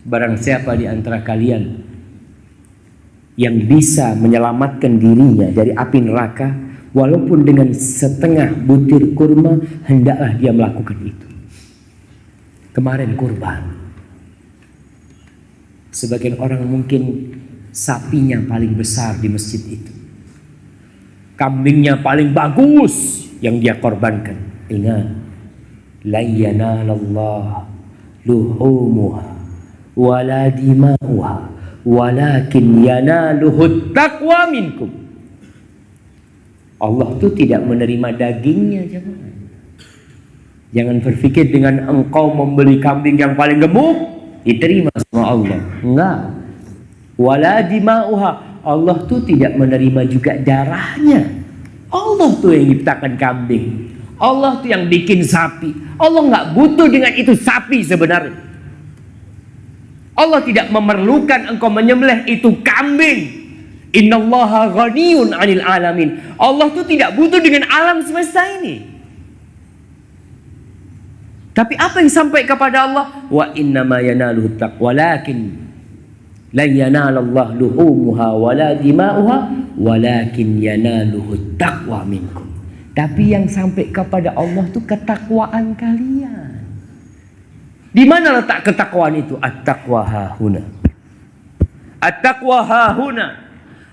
Barang siapa di antara kalian yang bisa menyelamatkan dirinya dari api neraka walaupun dengan setengah butir kurma, hendaklah dia melakukan itu. Kemarin kurban, sebagian orang mungkin sapinya paling besar di masjid itu, kambingnya paling bagus yang dia korbankan. Ingat, la yanalallah luhumuha wala dima'uha walakin yanaluhut taqwa minkum. Allah itu tidak menerima dagingnya, jemaah. Jangan berpikir dengan engkau membeli kambing yang paling gemuk diterima sama Allah. Enggak. Wala dima'uha. Allah tuh tidak menerima juga darahnya. Allah tuh yang ciptakan kambing. Allah tuh yang bikin sapi. Allah nggak butuh dengan itu sapi sebenarnya. Allah tidak memerlukan engkau menyembelih itu kambing. Innallaha ghaniyun 'anil alamin. Allah tuh tidak butuh dengan alam semesta ini. Tapi apa yang sampai kepada Allah? Wa innama yanaluhu taqwa walakin la yanalallahu luhumuha wala dima'uha walakin yanaluhu taqwa minkum. Tapi yang sampai kepada Allah itu ketakwaan kalian. Di mana letak ketakwaan itu? At-taqwa hahuna. At-taqwa hahuna.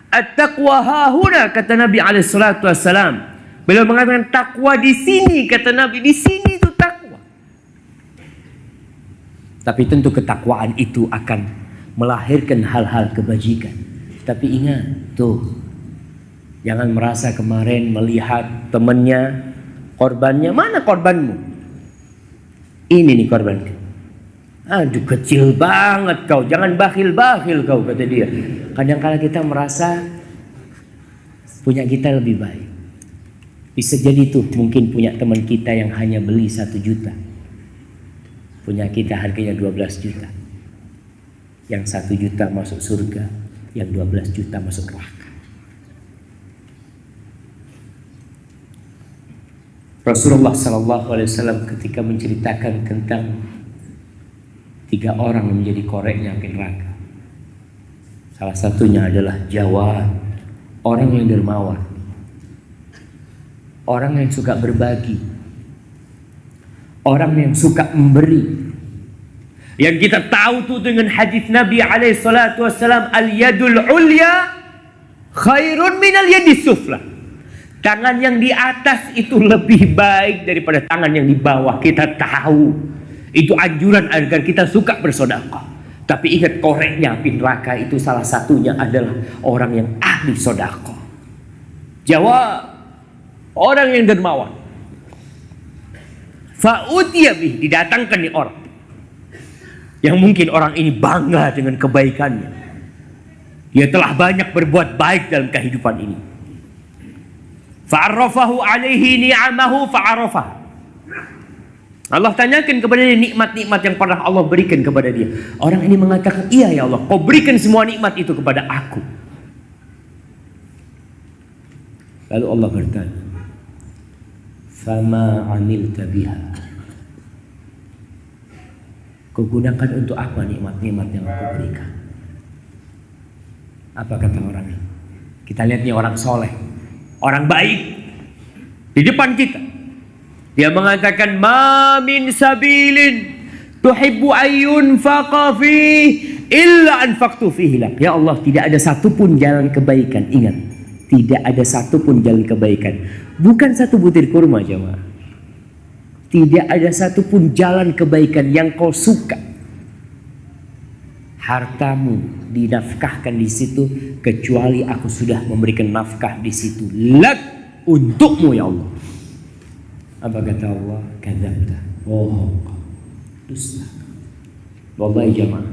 At-taqwa hahuna, kata Nabi alaihi salatu wassalam. Beliau mengatakan takwa di sini, kata Nabi, di sini itu takwa. Tapi tentu ketakwaan itu akan melahirkan hal-hal kebajikan. Tapi ingat, tuh, jangan merasa kemarin melihat temannya, korbannya, mana korbanmu? Ini nih korbanku. Aduh, kecil banget kau, jangan bakhil-bakhil kau, kata dia. Kadang-kala kita merasa punya kita lebih baik. Bisa jadi tuh mungkin punya teman kita yang hanya beli 1 juta. Punya kita harganya 12 juta. Yang 1 juta masuk surga, yang 12 juta masuk neraka. Rasulullah SAW ketika menceritakan tentang 3 orang yang menjadi koreknya api neraka, salah satunya adalah Jawad, orang yang dermawan, orang yang suka berbagi, orang yang suka memberi. Yang kita tahu tuh dengan hadis Nabi SAW, al-yadul ulya khairun minal yadis sufla. Tangan yang di atas itu lebih baik daripada tangan yang di bawah. Kita tahu itu anjuran agar kita suka bersedekah. Tapi ingat, koreknya api neraka itu salah satunya adalah orang yang ahli sedekah. Jawab, orang yang dermawan. Fa'utiya bih, didatangkan nih orang yang mungkin orang ini bangga dengan kebaikannya. Dia telah banyak berbuat baik dalam kehidupan ini. Fa'arrafahu alaihi ni'amahu fa'arrafah. Allah tanyakan kepada dia nikmat-nikmat yang pernah Allah berikan kepada dia. Orang ini mengatakan, iya ya Allah, kau berikan semua nikmat itu kepada aku. Lalu Allah bertanya, fama amilta biha. Kau gunakan untuk apa nikmat-nikmat yang aku berikan? Apa kata orang ini? Kita lihat nih orang soleh, orang baik di depan kita. Dia mengatakan, ma min sabilin tuhibbu ayyun faqafi illa anfaqtu fihi lak. Ya Allah, tidak ada satupun jalan kebaikan. Ingat, tidak ada satupun jalan kebaikan. Bukan 1 butir kurma, jemaah. Tidak ada satupun jalan kebaikan yang kau suka. Hartamu dinafkahkan di situ, kecuali aku sudah memberikan nafkah di situ. Lak, untukmu ya Allah. Apa kata Allah? Kadzabta, bohong, dusta. Wallahi jemaah,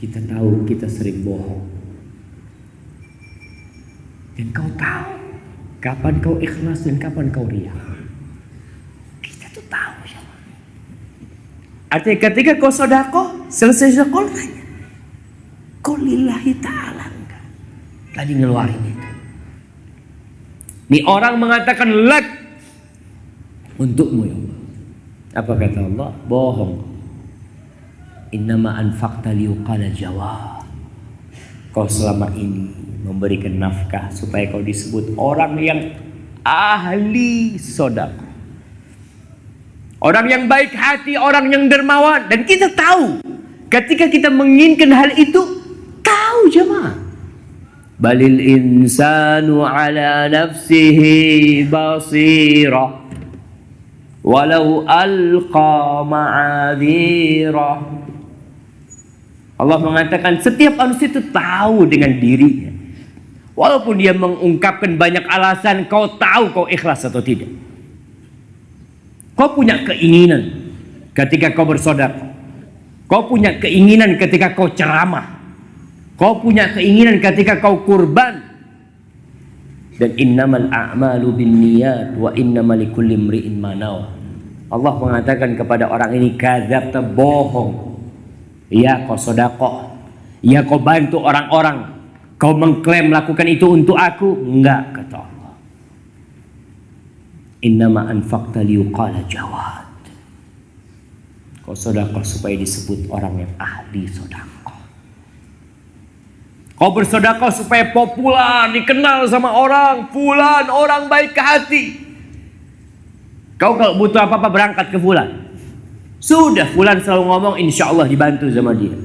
kita tahu kita sering bohong. Dan kau tahu kapan kau ikhlas dan kapan kau riya. Kita tuh tahu jemaah. Artinya ketika kau sedekah, selesai sedekah, kau lillahi ta'ala enggak? Tadi ngeluarin itu. Nih orang mengatakan lak, untukmu ya Allah. Apa kata Allah? Bohong. Innama anfaqta liuqala jawab. Kau selama ini memberikan nafkah supaya kau disebut orang yang ahli sedekah, orang yang baik hati, orang yang dermawan. Dan kita tahu ketika kita menginginkan hal itu, tahu jemaah, balil insanu ala nafsihi basira walau alqa ma'adhira. Allah mengatakan setiap manusia itu tahu dengan dirinya. Walaupun dia mengungkapkan banyak alasan, kau tahu kau ikhlas atau tidak. Kau punya keinginan ketika kau bersedekah. Kau punya keinginan ketika kau ceramah. Kau punya keinginan ketika kau kurban. Dan innamal a'malu binniyat wa innamal likulli imri'in ma nawa. Allah mengatakan kepada orang ini, kadzabta, bohong. Ya kau sedekah. Ya kau bantu orang-orang. Kau mengklaim melakukan itu untuk aku. Enggak, kata Allah. Innama anfaqta liyuqala jawad. Kau sedekah supaya disebut orang yang ahli sedekah. Kau bersedekah supaya populer, dikenal sama orang. Fulan orang baik ke hati. Kau kalau butuh apa-apa berangkat ke fulan. Sudah, fulan selalu ngomong insya Allah dibantu sama dia.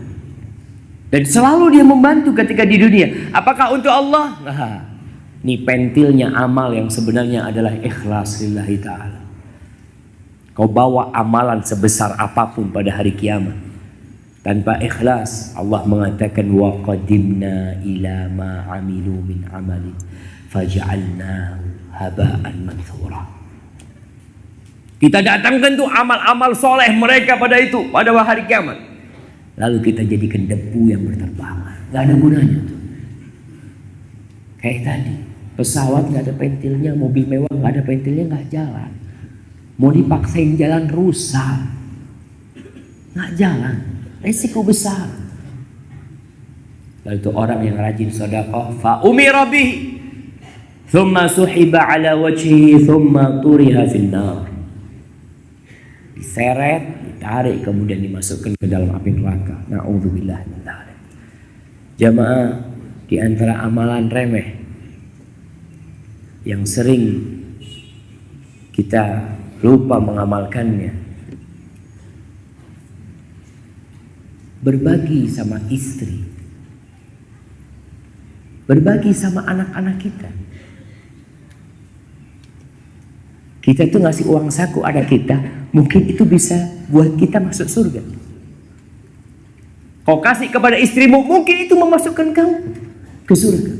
Dan selalu dia membantu ketika di dunia. Apakah untuk Allah? Nah, ini pentilnya amal yang sebenarnya adalah ikhlas lillahi ta'ala. Kau bawa amalan sebesar apapun pada hari kiamat, tanpa ikhlas, Allah mengatakan wa qadimna ila ma amilu min amalin faj'alnahu haba'an manthura. Kita datangkan tuh amal-amal soleh mereka pada hari kiamat, lalu kita jadikan debu yang berterbangan, nggak ada gunanya tuh. Kayak tadi, pesawat nggak ada pentilnya, mobil mewah nggak ada pentilnya, nggak jalan. Mau dipaksain jalan rusak, nggak jalan, resiko besar. Lalu itu orang yang rajin sedekah, fa umira bihi, thumma suhiba ala wajhihi, thumma turiha fil nar. Diseret, ditarik, kemudian dimasukkan ke dalam api neraka. Na'udzubillah min dzalik. Jamaah, di antara amalan remeh yang sering kita lupa mengamalkannya, berbagi sama istri, berbagi sama anak-anak kita. Kita tuh ngasih uang saku ada kita, mungkin itu bisa buat kita masuk surga. Kau kasih kepada istrimu, mungkin itu memasukkan kamu ke surga.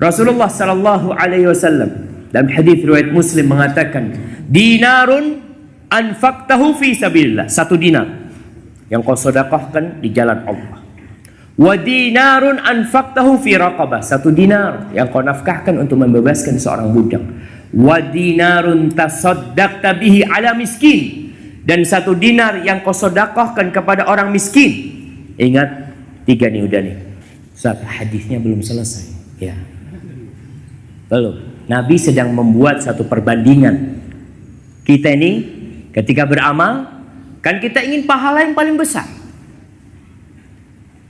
Rasulullah sallallahu alaihi wasallam dalam hadis riwayat Muslim mengatakan, dinarun anfaqtahu fi sabilillah, 1 dinar yang kau sedekahkan di jalan Allah. Wa dinarun anfaqtahu fi raqabah, 1 dinar yang kau nafkahkan untuk membebaskan seorang budak. Wa dinarun tasaddaqta bihi ala miskin, dan 1 dinar yang kau sedekahkan kepada orang miskin. Ingat 3 nih udah nih. Ustaz, hadisnya belum selesai. Ya. Belum. Nabi sedang membuat satu perbandingan. Kita ini ketika beramal, kan kita ingin pahala yang paling besar.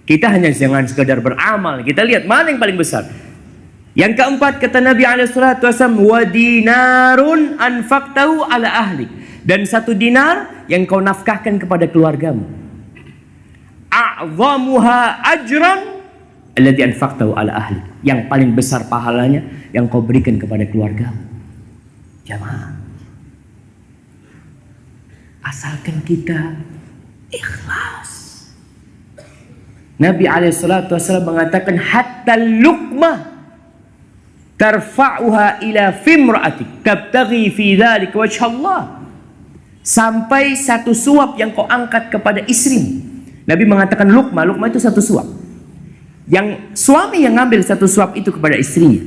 Kita hanya jangan sekedar beramal, kita lihat mana yang paling besar. Yang keempat, kata Nabi SAW, wa dinarun anfaqtahu ala ahli, dan 1 dinar yang kau nafkahkan kepada keluargamu. A'zamuha ajran alladhi anfaqtahu ala ahli, yang paling besar pahalanya yang kau berikan kepada keluargamu. Jamaah, asalkan kita ikhlas. Nabi SAW mengatakan, hatta luqmah tarfa'uha ila fimra'atik tabtaghi fi dzalika wajh Allah, sampai 1 suap yang kau angkat kepada istrimu. Nabi mengatakan luqmah itu 1 suap. Yang suami yang ngambil 1 suap itu kepada istrinya,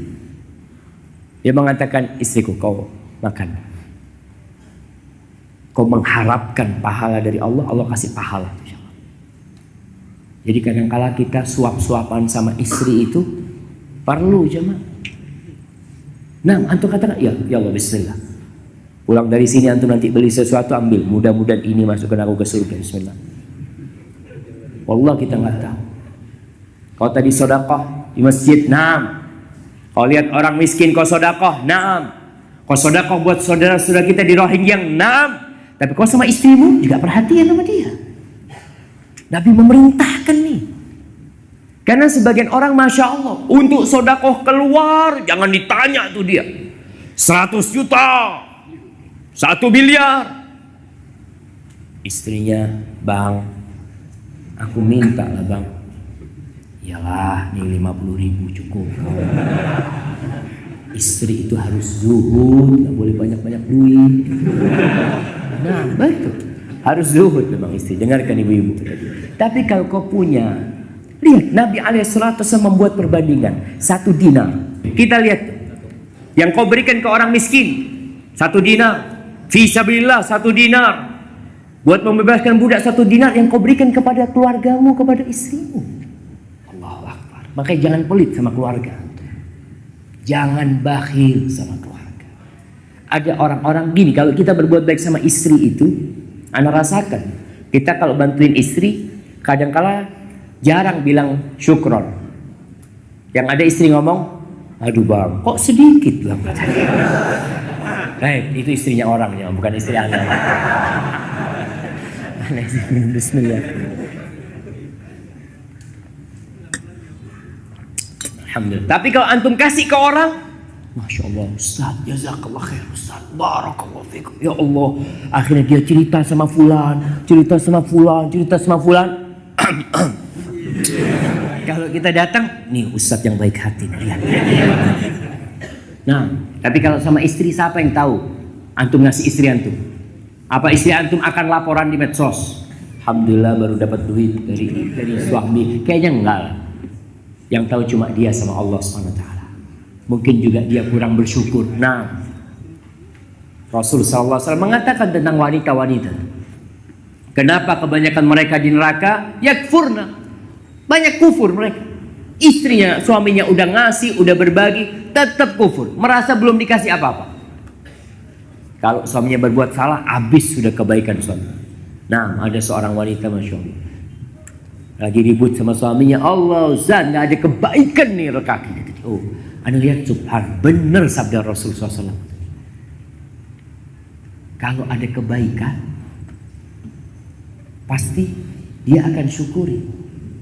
dia mengatakan, istriku, kau makan. Kau mengharapkan pahala dari Allah, Allah kasih pahala. Jadi kadang-kala kita suap-suapan sama istri itu perlu, jemaah. Nah, antum katakan, ya Allah, bismillah. Pulang dari sini antum nanti beli sesuatu, ambil. Mudah-mudahan ini masukkan aku ke surga, bismillah. Wallah kita nggak tahu. Kau tadi sedekah di masjid, naam. Kau lihat orang miskin, kau sedekah, naam. Kau sedekah buat saudara-saudara kita di Rohingya, naam. Tapi kau sama istrimu juga perhatian sama dia. Nabi memerintahkan nih. Karena sebagian orang, Masya Allah, untuk sedekah keluar, jangan ditanya tuh dia. 100 juta, 1 miliar. Istrinya, bang, aku minta lah bang. Iyalah, nih 50.000 cukup. Istri itu harus zuhud, gak boleh banyak-banyak duit. Nah, betul. Harus zuhud memang istri. Dengarkan ibu-ibu. Tapi kalau kau punya, lihat Nabi SAW membuat perbandingan 1 dinar. Kita lihat yang kau berikan ke orang miskin 1 dinar, fisabilillah 1 dinar, buat membebaskan budak 1 dinar yang kau berikan kepada keluargamu, kepada istrimu. Allahu Akbar. Makanya jangan pelit sama keluarga. Jangan bakhil sama keluarga. Ada orang-orang gini, kalau kita berbuat baik sama istri itu, ana rasakan, kita kalau bantuin istri, kadangkala jarang bilang syukron. Yang ada istri ngomong, aduh bang, kok sedikit bang. Itu istrinya orangnya, bukan istri anda. Bismillah. Alhamdulillah. Tapi kalau antum kasih ke orang, Masya Allah, Ustaz, jazakallah khair Ustaz, barakallah fikum. Ya Allah, akhirnya dia cerita sama fulan, cerita sama fulan, cerita sama fulan. Kalau kita datang, nih Ustaz yang baik hati. Lihat. Nah, tapi kalau sama istri, siapa yang tahu antum ngasih istri antum? Apa istri antum akan laporan di medsos? Alhamdulillah baru dapat duit dari suami. Kayaknya enggak lah. Yang tahu cuma dia sama Allah SWT. Mungkin juga dia kurang bersyukur. Nah, Rasulullah SAW mengatakan tentang wanita-wanita. Kenapa kebanyakan mereka di neraka? Yakfurna. Banyak kufur mereka. Istrinya, suaminya udah ngasih, udah berbagi, tetap kufur. Merasa belum dikasih apa-apa. Kalau suaminya berbuat salah, habis sudah kebaikan suami. Nah, ada seorang wanita, Masya Allah, lagi ribut sama suaminya, Allah Ustaz, gak ada kebaikan nih rekaki. Oh, anda lihat subhan, benar sabda Rasulullah SAW. Kalau ada kebaikan, pasti dia akan syukuri.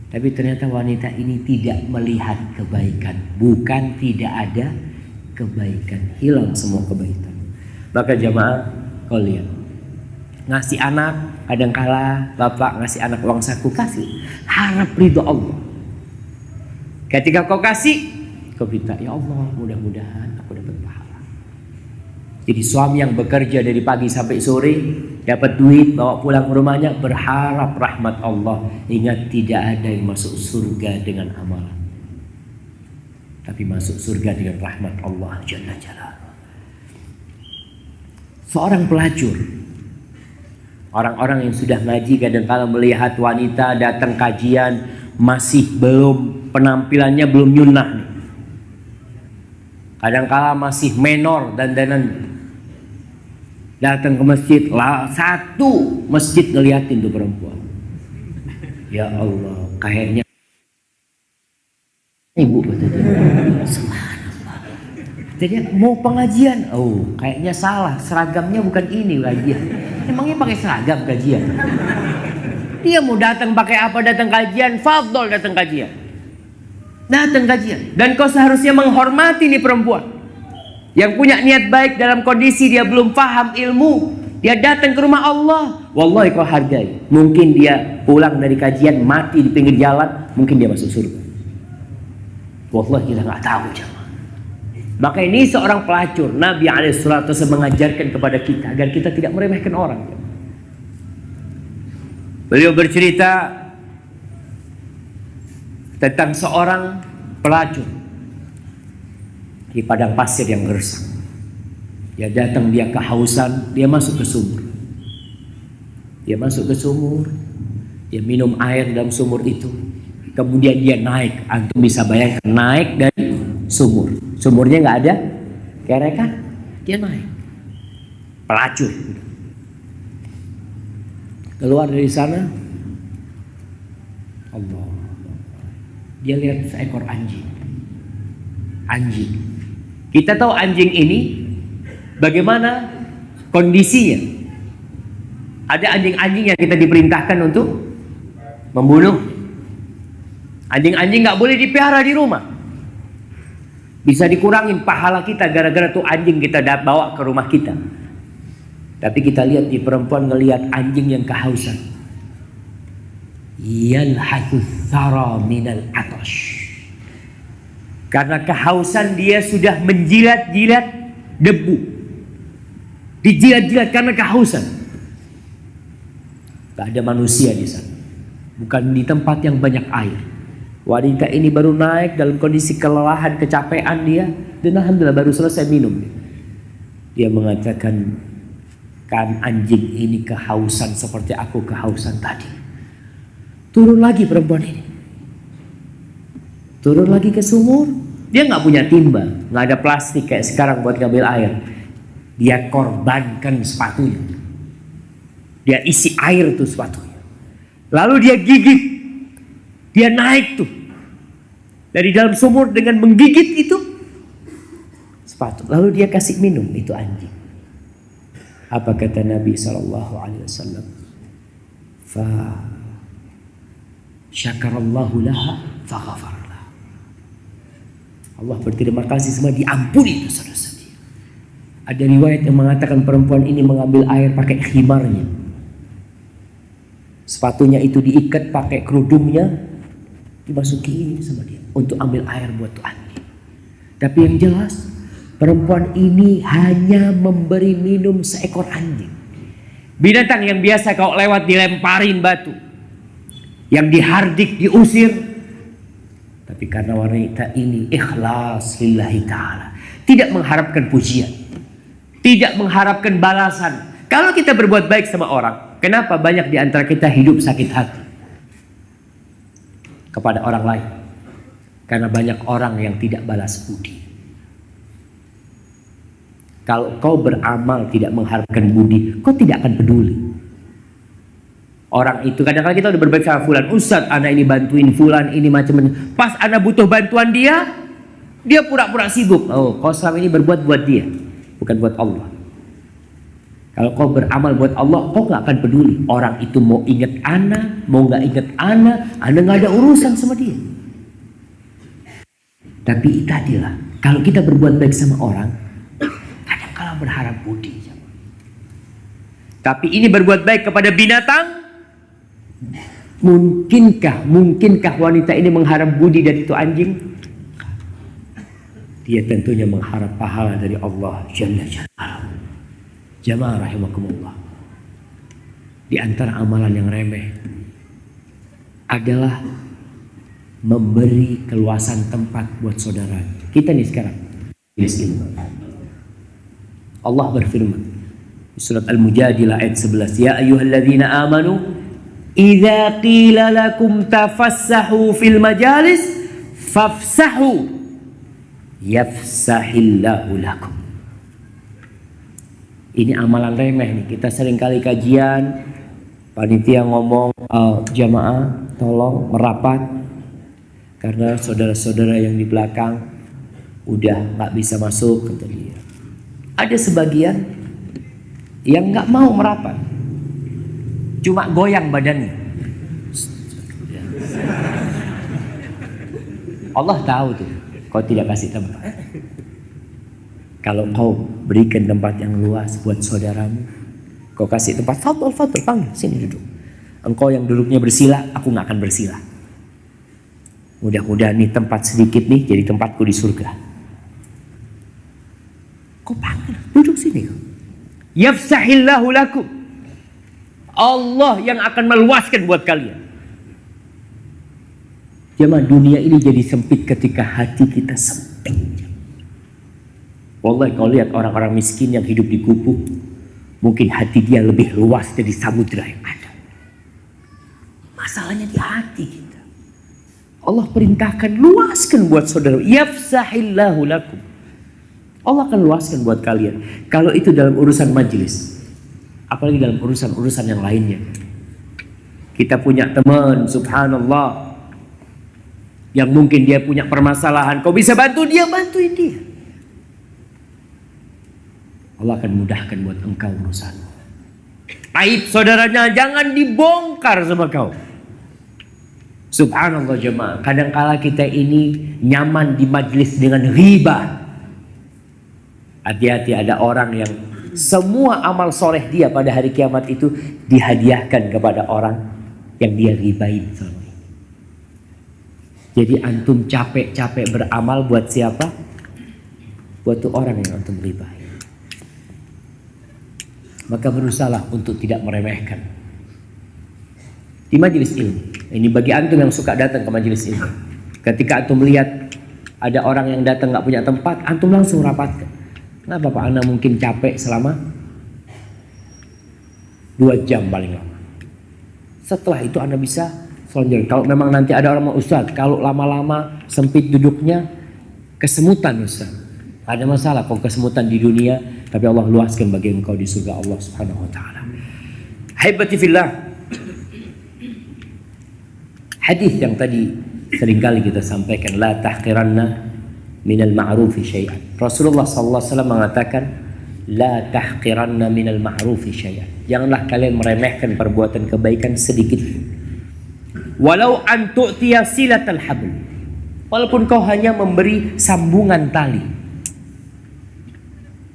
Tapi ternyata wanita ini tidak melihat kebaikan. Bukan tidak ada kebaikan, hilang semua kebaikan. Maka jamaah, kau lihat, ngasih anak, kadangkala bapak ngasih anak uang saku, kasih, harap ridho Allah. Ketika kau kasih, kau minta, ya Allah, mudah-mudahan aku dapat pahala. Jadi suami yang bekerja dari pagi sampai sore, dapat duit, bawa pulang ke rumahnya, berharap rahmat Allah. Ingat, tidak ada yang masuk surga dengan amalan, tapi masuk surga dengan rahmat Allah Jalla Jalla. Seorang pelacur, orang-orang yang sudah ngaji kadang-kala melihat wanita datang kajian masih belum, penampilannya belum nyunnah nih. Kadang-kala masih menor dandanan. Datang ke masjid, satu masjid ngeliatin tuh perempuan. Ya Allah, kayaknya ibu betul. Subhanallah. Jadi mau pengajian, oh kayaknya salah, seragamnya bukan ini kajian. Emangnya pakai seragam kajian? Dia mau datang pakai apa datang kajian? Fadol datang kajian. Datang kajian. Dan kau seharusnya menghormati nih perempuan yang punya niat baik dalam kondisi dia belum paham ilmu. Dia datang ke rumah Allah. Wallahi kau hargai. Mungkin dia pulang dari kajian mati di pinggir jalan, mungkin dia masuk surga. Wallahi kita nggak tahu jemaah. Maka ini seorang pelacur. Nabi SAW mengajarkan kepada kita agar kita tidak meremehkan orang. Beliau bercerita tentang seorang pelacur di padang pasir yang gersang. Dia datang, dia kehausan, dia masuk ke sumur. Dia masuk ke sumur, dia minum air dalam sumur itu. Kemudian dia naik. Antum bisa bayangkan, naik dari sumur. Sumurnya nggak ada kerekan, dia naik. Pelacur. Keluar dari sana, Allah. Dia lihat seekor anjing. Anjing. Kita tahu anjing ini bagaimana kondisinya. Ada anjing-anjing yang kita diperintahkan untuk membunuh. Anjing-anjing nggak boleh dipelihara di rumah. Bisa dikurangin pahala kita gara-gara tuh anjing kita bawa ke rumah kita. Tapi kita lihat di perempuan ngelihat anjing yang kehausan. Yalhathu thara minal atash. Karena kehausan dia sudah menjilat-jilat debu. Dijilat-jilat karena kehausan. Gak ada manusia di sana. Bukan di tempat yang banyak air. Wanita ini baru naik dalam kondisi kelelahan, kecapean dia. Dan alhamdulillah baru selesai minum. Dia mengatakan, kan anjing ini kehausan seperti aku kehausan tadi. Turun lagi perempuan ini. Turun lagi ke sumur. Dia gak punya timba. Gak ada plastik kayak sekarang buat ngambil air. Dia korbankan sepatunya. Dia isi air tuh sepatunya. Lalu dia gigit. Dia naik tuh dari dalam sumur dengan menggigit itu sepatu. Lalu dia kasih minum itu anjing. Apa kata Nabi SAW? Fa syakarallahu laha fa ghafarlah. Allah berterima kasih semua diampuni dosa-dosa dia. Ada riwayat yang mengatakan perempuan ini mengambil air pakai khimarnya. Sepatunya itu diikat pakai kerudungnya, dimasukin sama dia untuk ambil air buat tuh anjing. Tapi yang jelas perempuan ini hanya memberi minum seekor anjing. Binatang yang biasa kalau lewat dilemparin batu, yang dihardik, diusir. Tapi karena wanita ini ikhlas lillahi ta'ala, tidak mengharapkan pujian, tidak mengharapkan balasan. Kalau kita berbuat baik sama orang, kenapa banyak di antara kita hidup sakit hati kepada orang lain? Karena banyak orang yang tidak balas budi. Kalau kau beramal tidak mengharapkan budi, kau tidak akan peduli. Orang itu kadang-kadang kita udah berbaik sama fulan, Ustadz anak ini bantuin fulan ini macam-macam. Pas anak butuh bantuan dia pura-pura sibuk. Oh, kau selama ini berbuat buat dia, bukan buat Allah. Kalau kau beramal buat Allah, kau gak akan peduli. Orang itu mau ingat ana, mau gak ingat ana gak ada urusan sama dia. Tapi tadilah, kalau kita berbuat baik sama orang, kadang-kadang berharap budi. Tapi ini berbuat baik kepada binatang, mungkinkah wanita ini mengharap budi dari itu anjing? Dia tentunya mengharap pahala dari Allah Jalla Jalaluhu. Jamaah rahimakumullah. Di antara amalan yang remeh adalah memberi keluasan tempat buat saudara. Kita nih sekarang Allah berfirman di surat Al-Mujadilah ayat 11, ya ayyuhalladzina amanu idza qila lakum tafassahu fil majalis fafsahu yafsahillahu lakum. Ini amalan remeh nih. Kita seringkali kajian, panitia ngomong, jamaah tolong merapat karena saudara-saudara yang di belakang udah nggak bisa masuk, kata dia. Ada sebagian yang nggak mau merapat, cuma goyang badannya. Allah tahu tuh, kau tidak kasih tempat. Kalau kau berikan tempat yang luas buat saudaramu, kau kasih tempat, fadl, panggil, sini duduk. Engkau yang duduknya bersila, aku gak akan bersila. Mudah-mudahan nih tempat sedikit nih jadi tempatku di surga. Kau panggil, duduk sini. Yafsahillahu lakum. Allah yang akan meluaskan buat kalian. Jemaah, dunia ini jadi sempit ketika hati kita sempit. Wallahi, kau lihat orang-orang miskin yang hidup di gubuk, mungkin hati dia lebih luas dari samudra yang ada. Masalahnya di hati kita. Allah perintahkan luaskan buat saudara. Yafsahillahu lakum. Allah akan luaskan buat kalian. Kalau itu dalam urusan majelis, apalagi dalam urusan-urusan yang lainnya. Kita punya teman, subhanallah, yang mungkin dia punya permasalahan, kau bisa bantu dia, bantuin dia. Allah akan mudahkan buat engkau urusanmu. Aib saudaranya jangan dibongkar sama kau. Subhanallah jemaah, kadangkala kita ini nyaman di majlis dengan riba. Hati-hati, ada orang yang semua amal soleh dia pada hari kiamat itu dihadiahkan kepada orang yang dia ribain selama ini. Jadi antum capek-capek beramal buat siapa? Buat tuh orang yang antum ribain. Maka berusahalah untuk tidak meremehkan di majelis ilmu. Ini bagi antum yang suka datang ke majelis ilmu. Ketika antum melihat ada orang yang datang nggak punya tempat, antum langsung rapatkan. Kenapa Pak? Anda mungkin capek selama 2 jam paling lama. Setelah itu Anda bisa selonjor. Kalau memang nanti ada orang mau, Ustaz, kalau lama-lama sempit duduknya, kesemutan Ustaz. Ada masalah kalau kesemutan di dunia, tapi Allah luaskan bagi engkau di surga Allah Subhanahu wa taala. Haibati fillah. Hadis yang tadi seringkali kita sampaikan, la tahqiranna minal ma'rufi syai'an. Rasulullah sallallahu alaihi wasallam mengatakan, la tahqiranna minal ma'rufi syai'an. Janganlah kalian meremehkan perbuatan kebaikan sedikit. Walau an tu'tiya silatal habl. Walaupun kau hanya memberi sambungan tali.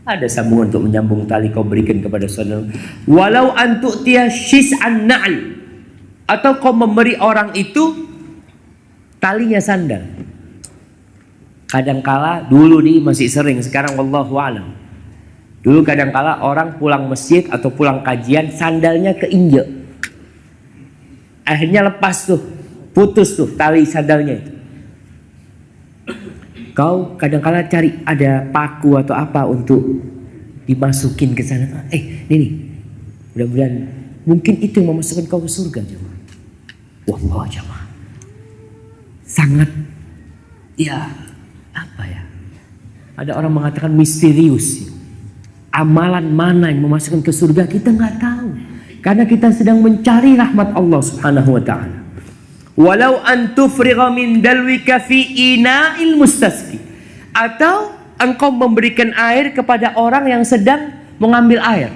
Ada sambungan untuk menyambung tali, kau berikan kepada saudara. Walau an tu'tiya shis'an na'al. Atau kau memberi orang itu talinya sandal. Kadangkala dulu nih masih sering, sekarang wallahu a'lam. Dulu kadangkala orang pulang masjid atau pulang kajian sandalnya keinjek. Akhirnya lepas tuh, putus tuh tali sandalnya itu. Kau kadangkala cari ada paku atau apa untuk dimasukin ke sana. Ini mudah-mudahan mungkin itu yang memasukkan kau ke surga, jemaah. Wallah jemaah. Sangat ada orang mengatakan misterius. Amalan mana yang memasukkan ke surga kita nggak tahu, karena kita sedang mencari rahmat Allah Subhanahu wa taala. Walau an tufrigha min dalwika fi ina'il mustasqi. Atau engkau memberikan air kepada orang yang sedang mengambil air.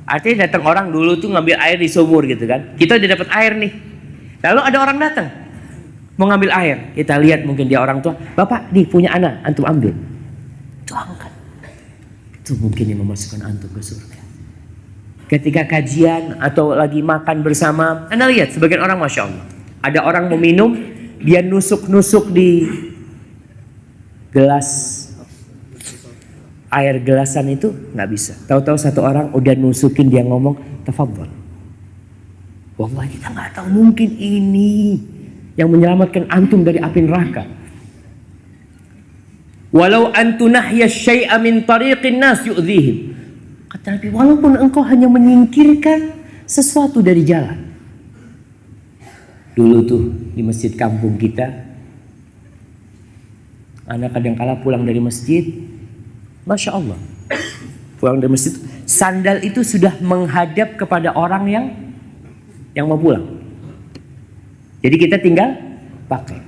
Artinya datang orang dulu tuh ngambil air di sumur gitu kan. Kita udah dapat air nih. Lalu ada orang datang mau ngambil air. Kita lihat mungkin dia orang tua, "Bapak, nih punya anak, antum ambil." Itu angkat. Itu mungkin yang memasukkan antum ke surga. Ketika kajian atau lagi makan bersama, Anda lihat sebagian orang, Masya Allah, ada orang mau minum, dia nusuk-nusuk di gelas air gelasan itu, nggak bisa. Tahu-tahu satu orang udah nusukin, dia ngomong, "Tafadhol." Wallahi kita nggak tahu, mungkin ini yang menyelamatkan antum dari api neraka. Walau antunahya syai'a min tariqin nas yu'dhihim. Kata Nabi, walaupun engkau hanya menyingkirkan sesuatu dari jalan. Dulu tuh di masjid kampung kita, anak kadang-kala pulang dari masjid, Masya Allah, pulang dari masjid, sandal itu sudah menghadap kepada orang yang mau pulang. Jadi kita tinggal pakai.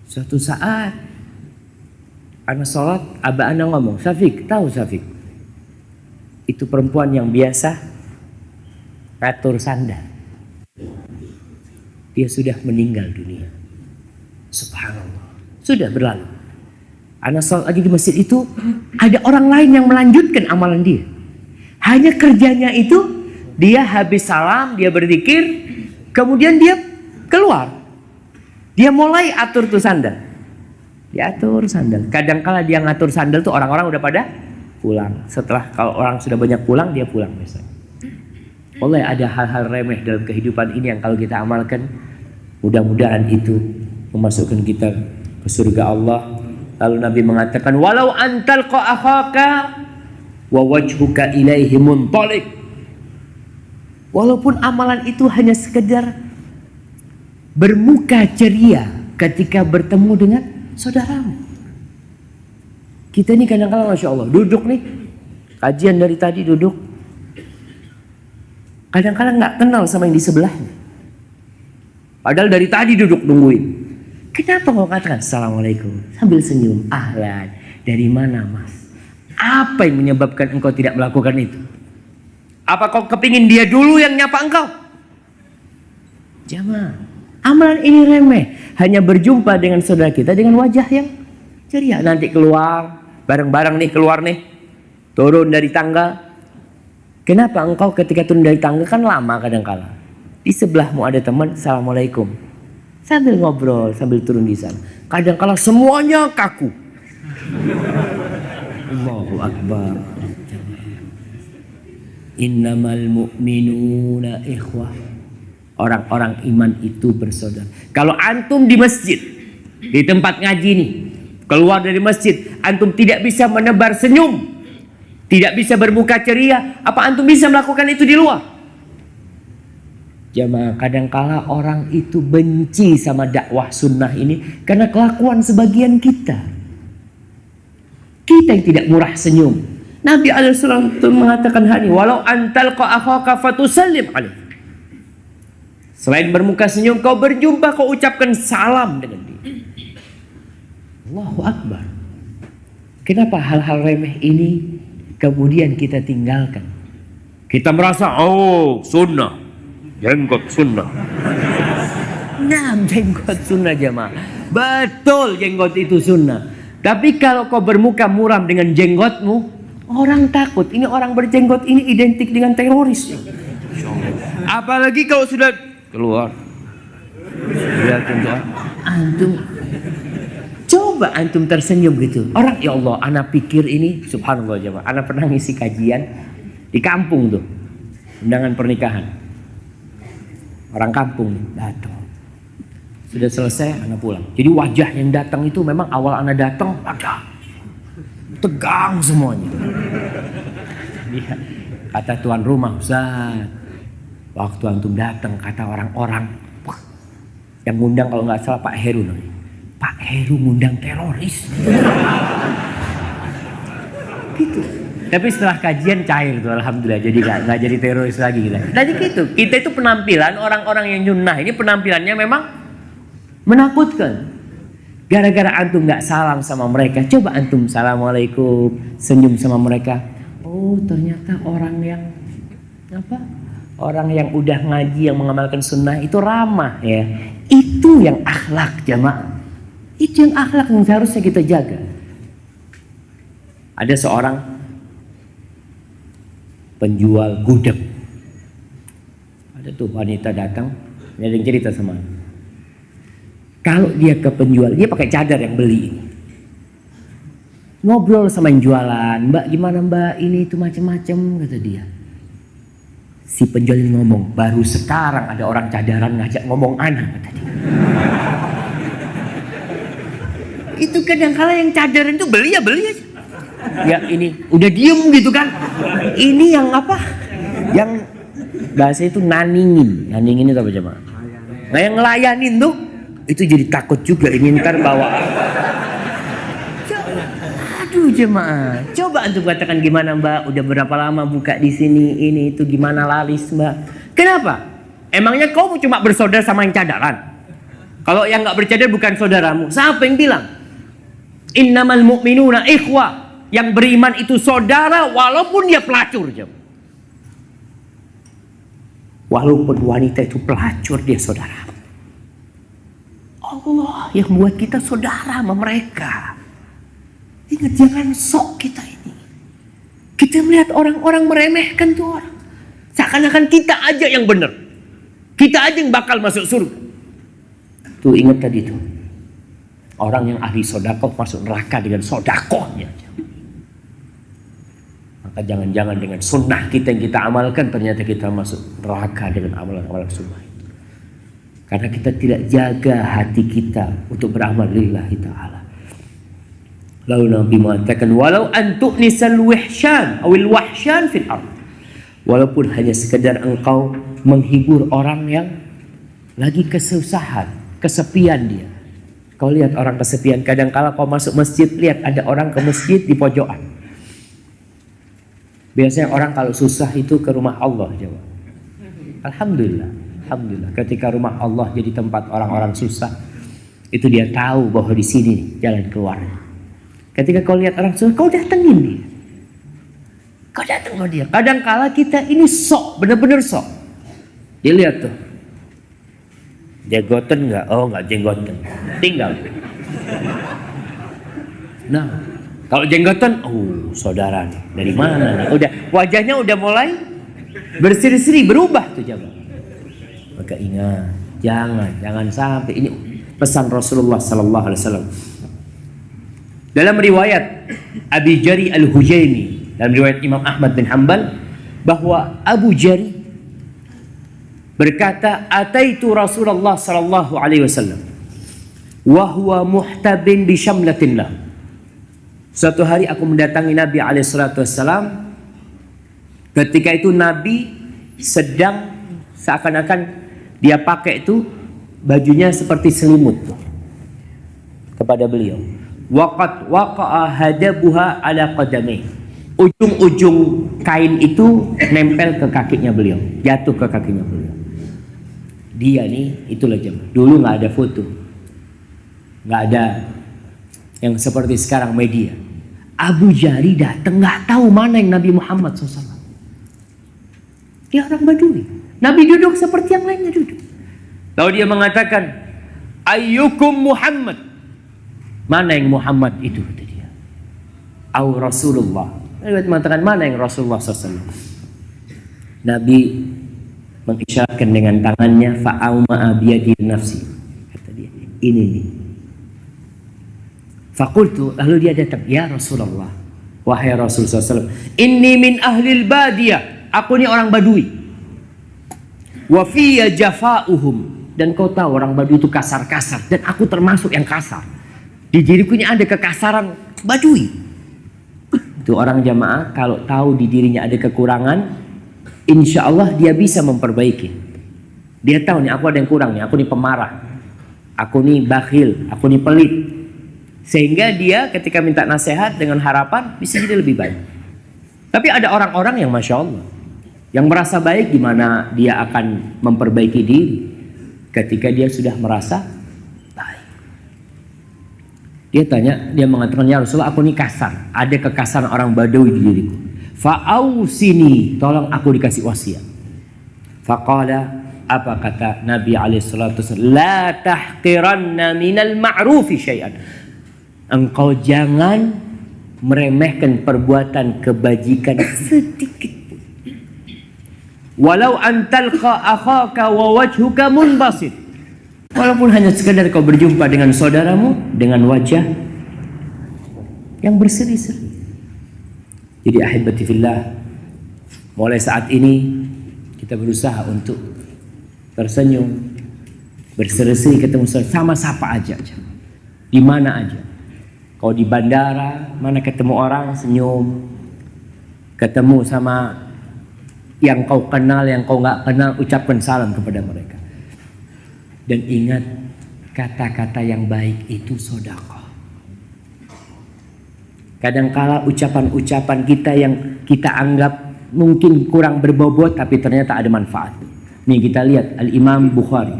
Suatu saat anak sholat, abah anak ngomong, "Syafiq, tahu Syafiq? Itu perempuan yang biasa ngatur sandal. Dia sudah meninggal dunia." Subhanallah, sudah berlalu. Anak sholat lagi di masjid itu, ada orang lain yang melanjutkan amalan dia. Hanya kerjanya itu, dia habis salam, dia berzikir, kemudian dia keluar. Dia mulai atur tuh sandal. Dia atur sandal. Kadang-kala dia ngatur sandal tuh orang-orang udah pada pulang. Setelah kalau orang sudah banyak pulang, dia pulang biasanya. Oleh ada hal-hal remeh dalam kehidupan ini yang kalau kita amalkan, mudah-mudahan itu memasukkan kita ke surga Allah. Lalu Nabi mengatakan, walau antalqa akhaka wa wajhuka ilaihi muntaliq. Walaupun amalan itu hanya sekedar bermuka ceria ketika bertemu dengan saudaramu. Kita ini kadang-kadang Masya Allah duduk nih, kajian dari tadi duduk, kadang-kadang nggak kenal sama yang di sebelahnya. Padahal dari tadi duduk nungguin. Kenapa kau katakan Assalamualaikum sambil senyum? Ahlan, dari mana mas? Apa yang menyebabkan engkau tidak melakukan itu? Apa kau kepingin dia dulu yang nyapa engkau? Jamaah, amalan ini remeh. Hanya berjumpa dengan saudara kita dengan wajah yang ceria. Nanti keluar, bareng-bareng nih keluar nih, turun dari tangga. Kenapa engkau ketika turun dari tangga kan lama kadang-kala. Di sebelahmu ada teman, Assalamualaikum. Sambil ngobrol, sambil turun di sana. Kadang-kala semuanya kaku. Allahu Akbar. Innamal mu'minuna ikhwah. Orang-orang iman itu bersaudara. Kalau antum di masjid, di tempat ngaji nih, keluar dari masjid, antum tidak bisa menebar senyum, tidak bisa bermuka ceria, apa antum bisa melakukan itu di luar? Jamaah, kadangkala orang itu benci sama dakwah sunnah ini karena kelakuan sebagian kita. Kita yang tidak murah senyum. Nabi alaihissalam mengatakan hal ini, walau antalqa akhaka fatusallim alaihi. Selain bermuka senyum, kau berjumpa, kau ucapkan salam dengan dia. Allahu Akbar. Kenapa hal-hal remeh ini kemudian kita tinggalkan? Kita merasa, oh sunnah, jenggot sunnah. Nah, jenggot sunnah jamaah. Betul, jenggot itu sunnah. Tapi kalau kau bermuka muram dengan jenggotmu, orang takut. Ini orang berjenggot ini identik dengan teroris. Apalagi kalau sudah keluar, lihat antum, coba antum tersenyum gitu. Orang, ya Allah, anak pikir ini, subhanallah jemaah, anak pernah ngisi kajian di kampung tuh, undangan pernikahan, orang kampung datang, sudah selesai anak pulang. Jadi wajah yang datang itu memang awal anak datang, wajah tegang semuanya. Dia kata tuan rumah, Ustaz, waktu antum datang, kata orang-orang, yang ngundang kalau nggak salah Pak Heru namanya. Pak Heru ngundang teroris. Gitu. Tapi setelah kajian cair tuh, alhamdulillah, jadi nggak jadi teroris lagi kita. Jadi gitu. Kita itu penampilan orang-orang yang nyunnah ini penampilannya memang menakutkan. Gara-gara antum nggak salam sama mereka, coba antum assalamualaikum, senyum sama mereka. Oh, ternyata orang yang apa? Orang yang udah ngaji, yang mengamalkan sunnah itu ramah ya. Itu yang akhlak jamaah. Itu yang akhlak yang seharusnya kita jaga. Ada seorang penjual gudeg. Ada tuh wanita datang, ada yang cerita sama. Kalau dia ke penjual, dia pakai cadar yang beli. Ngobrol sama yang jualan, Mbak gimana Mbak, ini itu macam-macam, kata dia. Si penjual ini ngomong, baru sekarang ada orang cadaran ngajak ngomong anak, kata dia. Itu kadang-kala yang cadaran itu beli aja. Ya ini udah diem gitu kan. Ini yang apa? Yang bahasa itu naningin. Naningin itu apa jemaah? Nah yang ngelayanin tuh itu jadi takut juga, ini ntar bawa. Aduh jemaah, coba antum katakan gimana Mbak, udah berapa lama buka di sini, ini itu gimana laris Mbak? Kenapa? Emangnya kau cuma bersaudara sama yang cadaran? Kalau yang nggak bercadar bukan saudaramu? Siapa yang bilang? Innamal mu'minuna ikhwah. Yang beriman itu saudara walaupun dia pelacur. Walaupun wanita itu pelacur, dia saudara. Allah yang buat kita saudara sama mereka. Ingat, jangan sok kita ini. Kita melihat orang-orang meremehkan tuh orang. Seakan-akan kita aja yang benar. Kita aja yang bakal masuk surga. Tuh ingat tadi tuh. Orang yang ahli sodakoh masuk neraka dengan sodakohnya. Maka jangan-jangan dengan sunnah kita yang kita amalkan, ternyata kita masuk neraka dengan amalan-amalan sunnah itu. Karena kita tidak jaga hati kita untuk beramal lillahi ta'ala. Lalu Nabi mengatakan, walau antu'nisal wahsyan awil wahsyan fil ard. Walaupun hanya sekedar engkau menghibur orang yang lagi kesusahan, kesepian dia. Kau lihat orang kesepian, kadang-kala kau masuk masjid, lihat ada orang ke masjid di pojokan. Biasanya orang kalau susah itu ke rumah Allah, jawab. Alhamdulillah, alhamdulillah. Ketika rumah Allah jadi tempat orang-orang susah, itu dia tahu bahwa di sini jalan keluar. Ketika kau lihat orang susah, kau datengin dia. Kau datang sama dia. Kadang-kala kita ini sok, bener-bener sok. Dia lihat tuh. Jenggoten nggak? Oh nggak jenggoten. Tinggal. Nah, kalau jenggoten, oh saudara nih. Dari mana nih? Udah wajahnya udah mulai berseri-seri, berubah tuh jamaah. Maka ingat, jangan sampai, ini pesan Rasulullah Sallallahu Alaihi Wasallam. Dalam riwayat Abi Jari Al-Hujaini, dalam riwayat Imam Ahmad bin Hanbal, bahwa Abu Jari berkata, "Ataitu Rasulullah sallallahu alaihi wasallam wa huwa muhtabin bi syamlatin lah." Suatu hari aku mendatangi Nabi alaihi salatu wasallam. Ketika itu Nabi sedang seakan-akan dia pakai itu bajunya seperti selimut kepada beliau. Waqad waqa'a hadabuha ala qadamih. Ujung-ujung kain itu nempel ke kakinya beliau, jatuh ke kakinya beliau. Dia nih, itulah jemaah. Dulu nggak ada foto, nggak ada yang seperti sekarang media. Abu Jahli datang nggak tahu mana yang Nabi Muhammad SAW. Dia orang Badui. Nabi duduk seperti yang lainnya duduk. Lalu dia mengatakan, "Ayyukum Muhammad?" Mana yang Muhammad itu? Kata dia. Au Rasulullah. Dia mengatakan, mana yang Rasulullah SAW? Nabi mengisyaratkan dengan tangannya, fa'auma biyadi nafsi. Kata dia, ini nih. Fakultu, lalu dia datang, ya Rasulullah, wahai Rasulullah SAW, inni min ahlil badiyah, aku ini orang Badui. Wa fiyya jafa'uhum, dan kau tahu orang Badui itu kasar-kasar, dan aku termasuk yang kasar. Di diriku ini ada kekasaran Badui. Itu orang jamaah kalau tahu di dirinya ada kekurangan, insya Allah dia bisa memperbaiki. Dia tahu nih, aku ada yang kurang nih, aku nih pemarah, aku nih bakhil, aku nih pelit. Sehingga dia ketika minta nasihat dengan harapan bisa jadi lebih baik. Tapi ada orang-orang yang Masya Allah, yang merasa baik, gimana dia akan memperbaiki diri ketika dia sudah merasa baik. Dia tanya, dia mengatakan, ya Rasulullah, aku ini kasar, ada kekasaran orang Badawi di diriku. Fa'ausini, tolong aku dikasih wasiat. Faqala, apa kata Nabi alaihissalatu wassalam, la tahqiranna minal ma'rufi syai'an. Engkau jangan meremehkan perbuatan kebajikan sedikit pun. Walau antalqa akhaka wa wajhuka munbasit. Walaupun hanya sekedar kau berjumpa dengan saudaramu dengan wajah yang berseri-seri. Jadi ahibati fillah, mulai saat ini kita berusaha untuk tersenyum, berseri-seri ketemu sama siapa aja. Di mana aja. Kau di bandara, mana ketemu orang senyum. Ketemu sama yang kau kenal, yang kau nggak kenal, ucapkan salam kepada mereka. Dan ingat, kata-kata yang baik itu sedekah. Kadangkala ucapan-ucapan kita yang kita anggap mungkin kurang berbobot, tapi ternyata ada manfaat. Nih kita lihat Al-Imam Bukhari.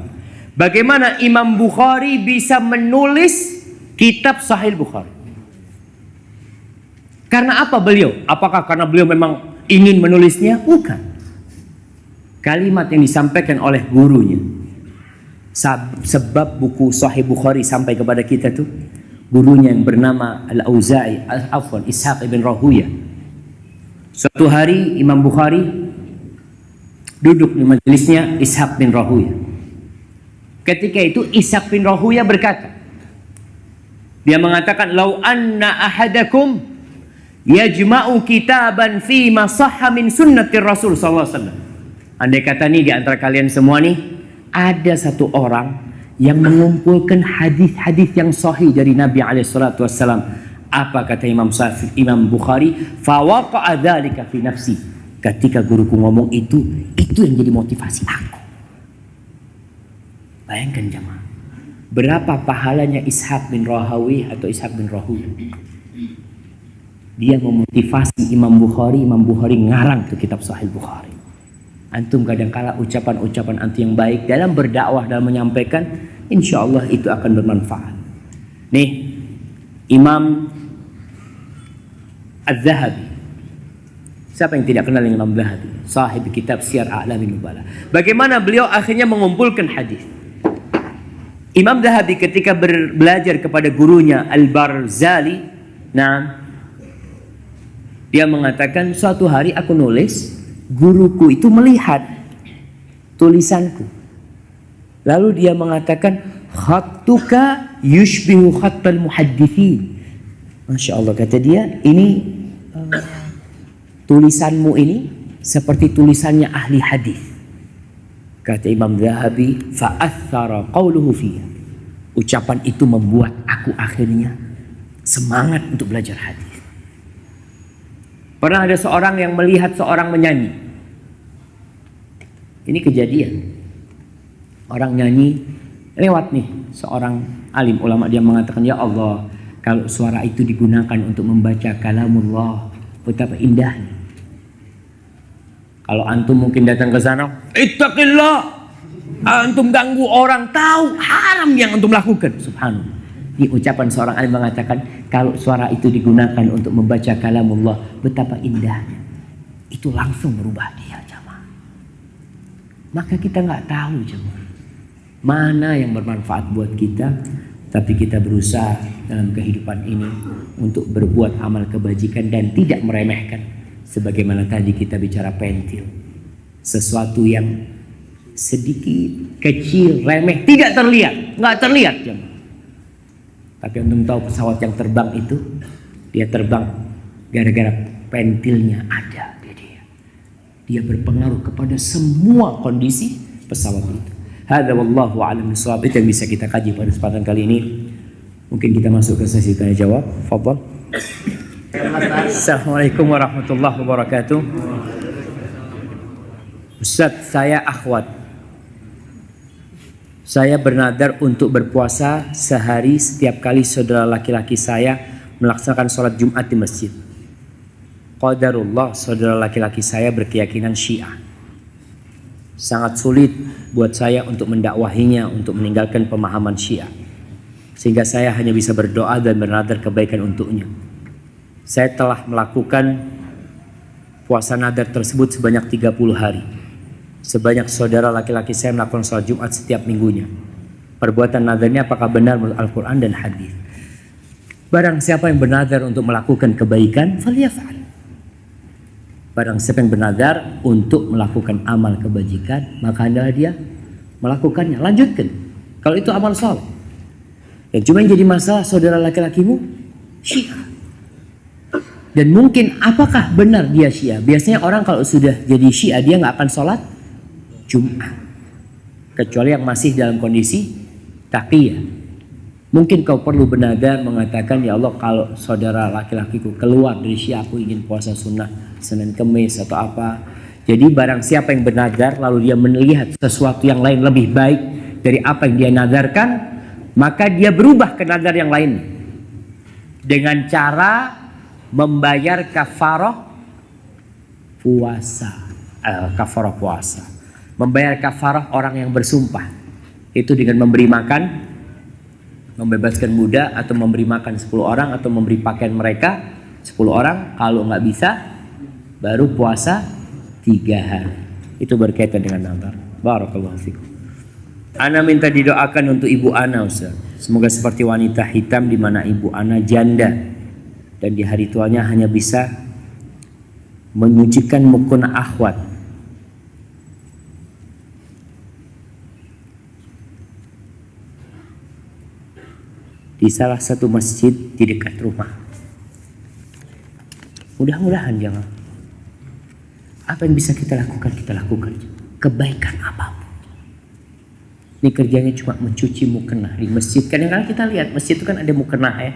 Bagaimana Imam Bukhari bisa menulis kitab Sahih Bukhari? Karena apa beliau? Apakah karena beliau memang ingin menulisnya? Bukan. Kalimat yang disampaikan oleh gurunya. Sebab buku Sahih Bukhari sampai kepada kita tuh gurunya yang bernama Al-Auza'i, Ishaq ibn Rahuyah. Suatu hari Imam Bukhari duduk di majelisnya Ishaq bin Rahuyah. Ketika itu Ishaq bin Rahuyah berkata, dia mengatakan, "Lau anna ahadakum yajma'u kitaban fi ma sahha min sunnatir Rasul sallallahu alaihi wasallam." Andai kata nih di antara kalian semua nih ada satu orang yang mengumpulkan hadis-hadis yang sahih dari Nabi alaihissalatu wassalam. Apa kata Imam Bukhari? Fawaqa'a dzalika fi nafsi. Ketika guruku ngomong itu yang jadi motivasi aku. Bayangkan jemaah, berapa pahalanya Ishaq bin Rahawi atau Ishaq bin Rahuyah. Dia memotivasi Imam Bukhari ngarang tuh kitab Sahih Bukhari. Antum kadangkala ucapan-ucapan antum yang baik dalam berdakwah, dalam menyampaikan, insya Allah itu akan bermanfaat. Nih, Imam Az-Zahabi. Siapa yang tidak kenal dengan Imam Az-Zahabi? Sahib kitab Syiar A'lamin Nubala. Bagaimana beliau akhirnya mengumpulkan hadis. Imam Az-Zahabi ketika belajar kepada gurunya Al-Barzali, nah, dia mengatakan, suatu hari aku nulis, guruku itu melihat tulisanku. Lalu dia mengatakan, khattuka yushbihu khattal muhaddithin. Masya Allah, kata dia, ini tulisanmu ini seperti tulisannya ahli hadis. Kata Imam Zahabi, fa'athara qawluhu fiyya. Ucapan itu membuat aku akhirnya semangat untuk belajar hadis. Pernah ada seorang yang melihat seorang menyanyi. Ini kejadian. Orang nyanyi, lewat nih seorang alim ulama, dia mengatakan, ya Allah, kalau suara itu digunakan untuk membaca kalamullah, betapa indahnya. Kalau antum mungkin datang ke sana, ittaqillah, antum ganggu orang, tahu haram yang antum lakukan. Subhanallah. Ini ucapan seorang alim mengatakan, kalau suara itu digunakan untuk membaca kalamullah, betapa indahnya. Itu langsung merubah dia, jemaah. Maka kita nggak tahu, jemaah, mana yang bermanfaat buat kita, tapi kita berusaha dalam kehidupan ini untuk berbuat amal kebajikan dan tidak meremehkan. Sebagaimana tadi kita bicara pentil, sesuatu yang sedikit, kecil, remeh, tidak terlihat, nggak terlihat, jemaah. Tapi antum tahu pesawat yang terbang itu, dia terbang gara-gara pentilnya ada di dia. Dia berpengaruh kepada semua kondisi pesawat itu. Hadza wallahu a'lam bishawab. Itu yang bisa kita kaji pada kesempatan kali ini. Mungkin kita masuk ke sesi tanya jawab. Fadhal. Assalamualaikum warahmatullahi wabarakatuh. Ustaz, saya akhwat. Saya bernadar untuk berpuasa sehari setiap kali saudara laki-laki saya melaksanakan sholat Jumat di masjid. Qadarullah, saudara laki-laki saya berkeyakinan Syiah. Sangat sulit buat saya untuk mendakwahinya untuk meninggalkan pemahaman Syiah. Sehingga saya hanya bisa berdoa dan bernadar kebaikan untuknya. Saya telah melakukan puasa nadar tersebut sebanyak 30 hari. Sebanyak saudara laki-laki saya melakukan sholat Jumat setiap minggunya. Perbuatan nadarnya apakah benar menurut Al-Quran dan hadis? Barang siapa yang bernadar untuk melakukan kebaikan, falyaf'al. Barang siapa yang bernadar untuk melakukan amal kebajikan, maka hendaklah dia melakukannya. Lanjutkan. Kalau itu amal saleh. Yang cuma yang jadi masalah saudara laki-lakimu Syiah. Dan mungkin apakah benar dia Syiah? Biasanya orang kalau sudah jadi Syiah dia nggak akan sholat Jumat, kecuali yang masih dalam kondisi taqiyah. Mungkin kau perlu bernadar mengatakan, ya Allah, kalau saudara laki-lakiku keluar dari Syiah, aku ingin puasa sunnah Senin Kemis atau apa. Jadi barang siapa yang bernadar lalu dia melihat sesuatu yang lain lebih baik dari apa yang dia nadarkan, maka dia berubah ke nadar yang lain dengan cara membayar kafarah puasa. Kafarah puasa, membayar kafarah orang yang bersumpah, itu dengan memberi makan, membebaskan budak, atau memberi makan 10 orang, atau memberi pakaian mereka 10 orang. Kalau nggak bisa, baru puasa 3 hari. Itu berkaitan dengan nazar. Barakallahu fikum. Ana minta didoakan untuk ibu ana, Ustaz. Semoga seperti wanita hitam di mana ibu ana janda dan di hari tuanya hanya bisa menyucikan mukuna akhwat. Di salah satu masjid di dekat rumah. Mudah-mudahan jangan. Apa yang bisa kita lakukan, kita lakukan. Kebaikan apapun. Ini kerjanya cuma mencuci mukena di masjid. Kadang-kadang kita lihat masjid itu kan ada mukena ya.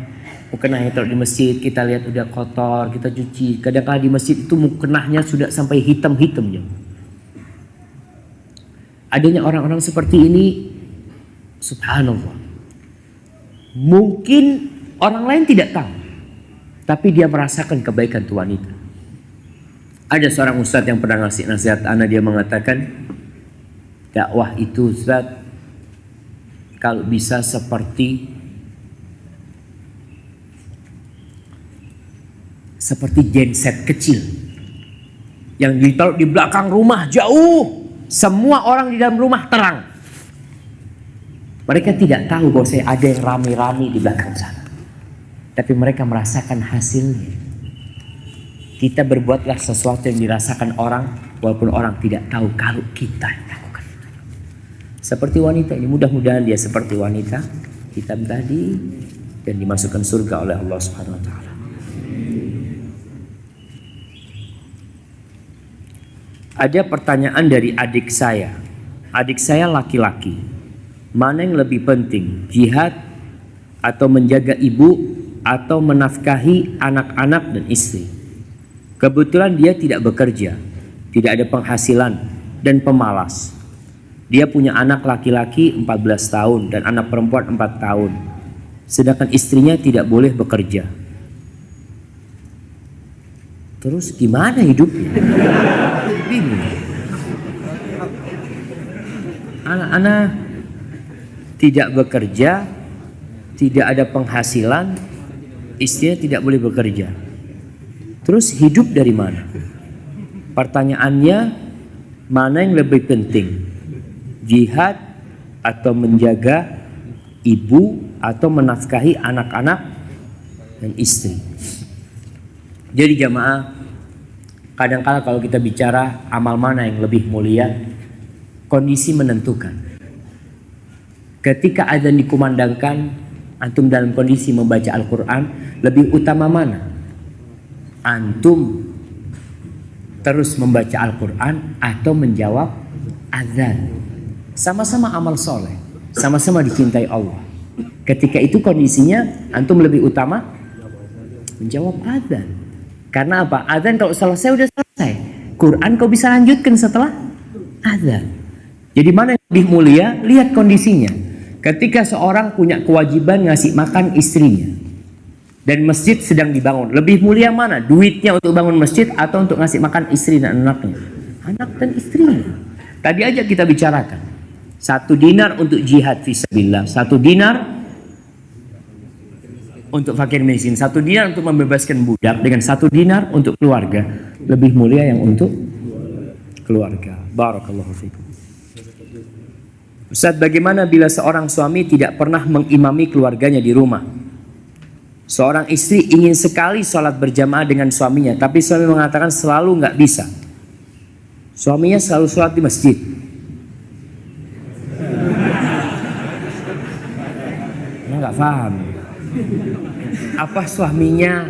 Mukenahnya taruh di masjid, kita lihat udah kotor, kita cuci. Kadang-kadang di masjid itu mukenahnya sudah sampai hitam-hitam ya. Adanya orang-orang seperti ini, subhanallah. Mungkin orang lain tidak tahu, tapi dia merasakan kebaikan tuh wanita. Ada seorang ustadz yang pernah ngasih nasihat ana, dia mengatakan, dakwah itu ustadz kalau bisa seperti genset kecil yang ditaruh di belakang rumah jauh, semua orang di dalam rumah terang. Mereka tidak tahu bahwa saya ada yang rame-rame di belakang sana, tapi mereka merasakan hasilnya. Kita berbuatlah sesuatu yang dirasakan orang, walaupun orang tidak tahu kalau kita lakukan itu. Seperti wanita ini, mudah-mudahan dia seperti wanita hitam tadi dan dimasukkan surga oleh Allah Subhanahu wa taala. Ada pertanyaan dari adik saya. adik saya laki-laki. Mana yang lebih penting? Jihad atau menjaga ibu atau menafkahi anak-anak dan istri? Kebetulan dia tidak bekerja, tidak ada penghasilan dan pemalas. Dia punya anak laki-laki 14 tahun dan anak perempuan 4 tahun. Sedangkan istrinya tidak boleh bekerja. Terus gimana hidupnya? Bingung. Anak-anak tidak bekerja, tidak ada penghasilan, istrinya tidak boleh bekerja. Terus hidup dari mana? Pertanyaannya, mana yang lebih penting? Jihad atau menjaga ibu atau menafkahi anak-anak dan istri? Jadi jamaah, kadang-kala kalau kita bicara amal mana yang lebih mulia, kondisi menentukan. Ketika azan dikumandangkan, antum dalam kondisi membaca Al-Quran, lebih utama mana? Antum terus membaca Al-Quran atau menjawab azan? Sama-sama amal soleh, sama-sama dicintai Allah. Ketika itu kondisinya antum lebih utama menjawab azan. Karena apa? Azan kalau selesai udah selesai. Quran kau bisa lanjutkan setelah azan. Jadi mana yang lebih mulia? Lihat kondisinya. Ketika seorang punya kewajiban ngasih makan istrinya dan masjid sedang dibangun, lebih mulia mana? Duitnya untuk bangun masjid atau untuk ngasih makan istri dan anaknya? Anak dan istrinya. Tadi aja kita bicarakan. 1 dinar untuk jihad fisabilillah, 1 dinar untuk fakir miskin, 1 dinar untuk membebaskan budak, dengan 1 dinar untuk keluarga. Lebih mulia yang untuk keluarga. Barakallahu fikum. Ustaz, bagaimana bila seorang suami tidak pernah mengimami keluarganya di rumah? Seorang istri ingin sekali sholat berjamaah dengan suaminya, tapi suami mengatakan selalu nggak bisa. Suaminya selalu sholat di masjid. Nggak paham. Apa suaminya?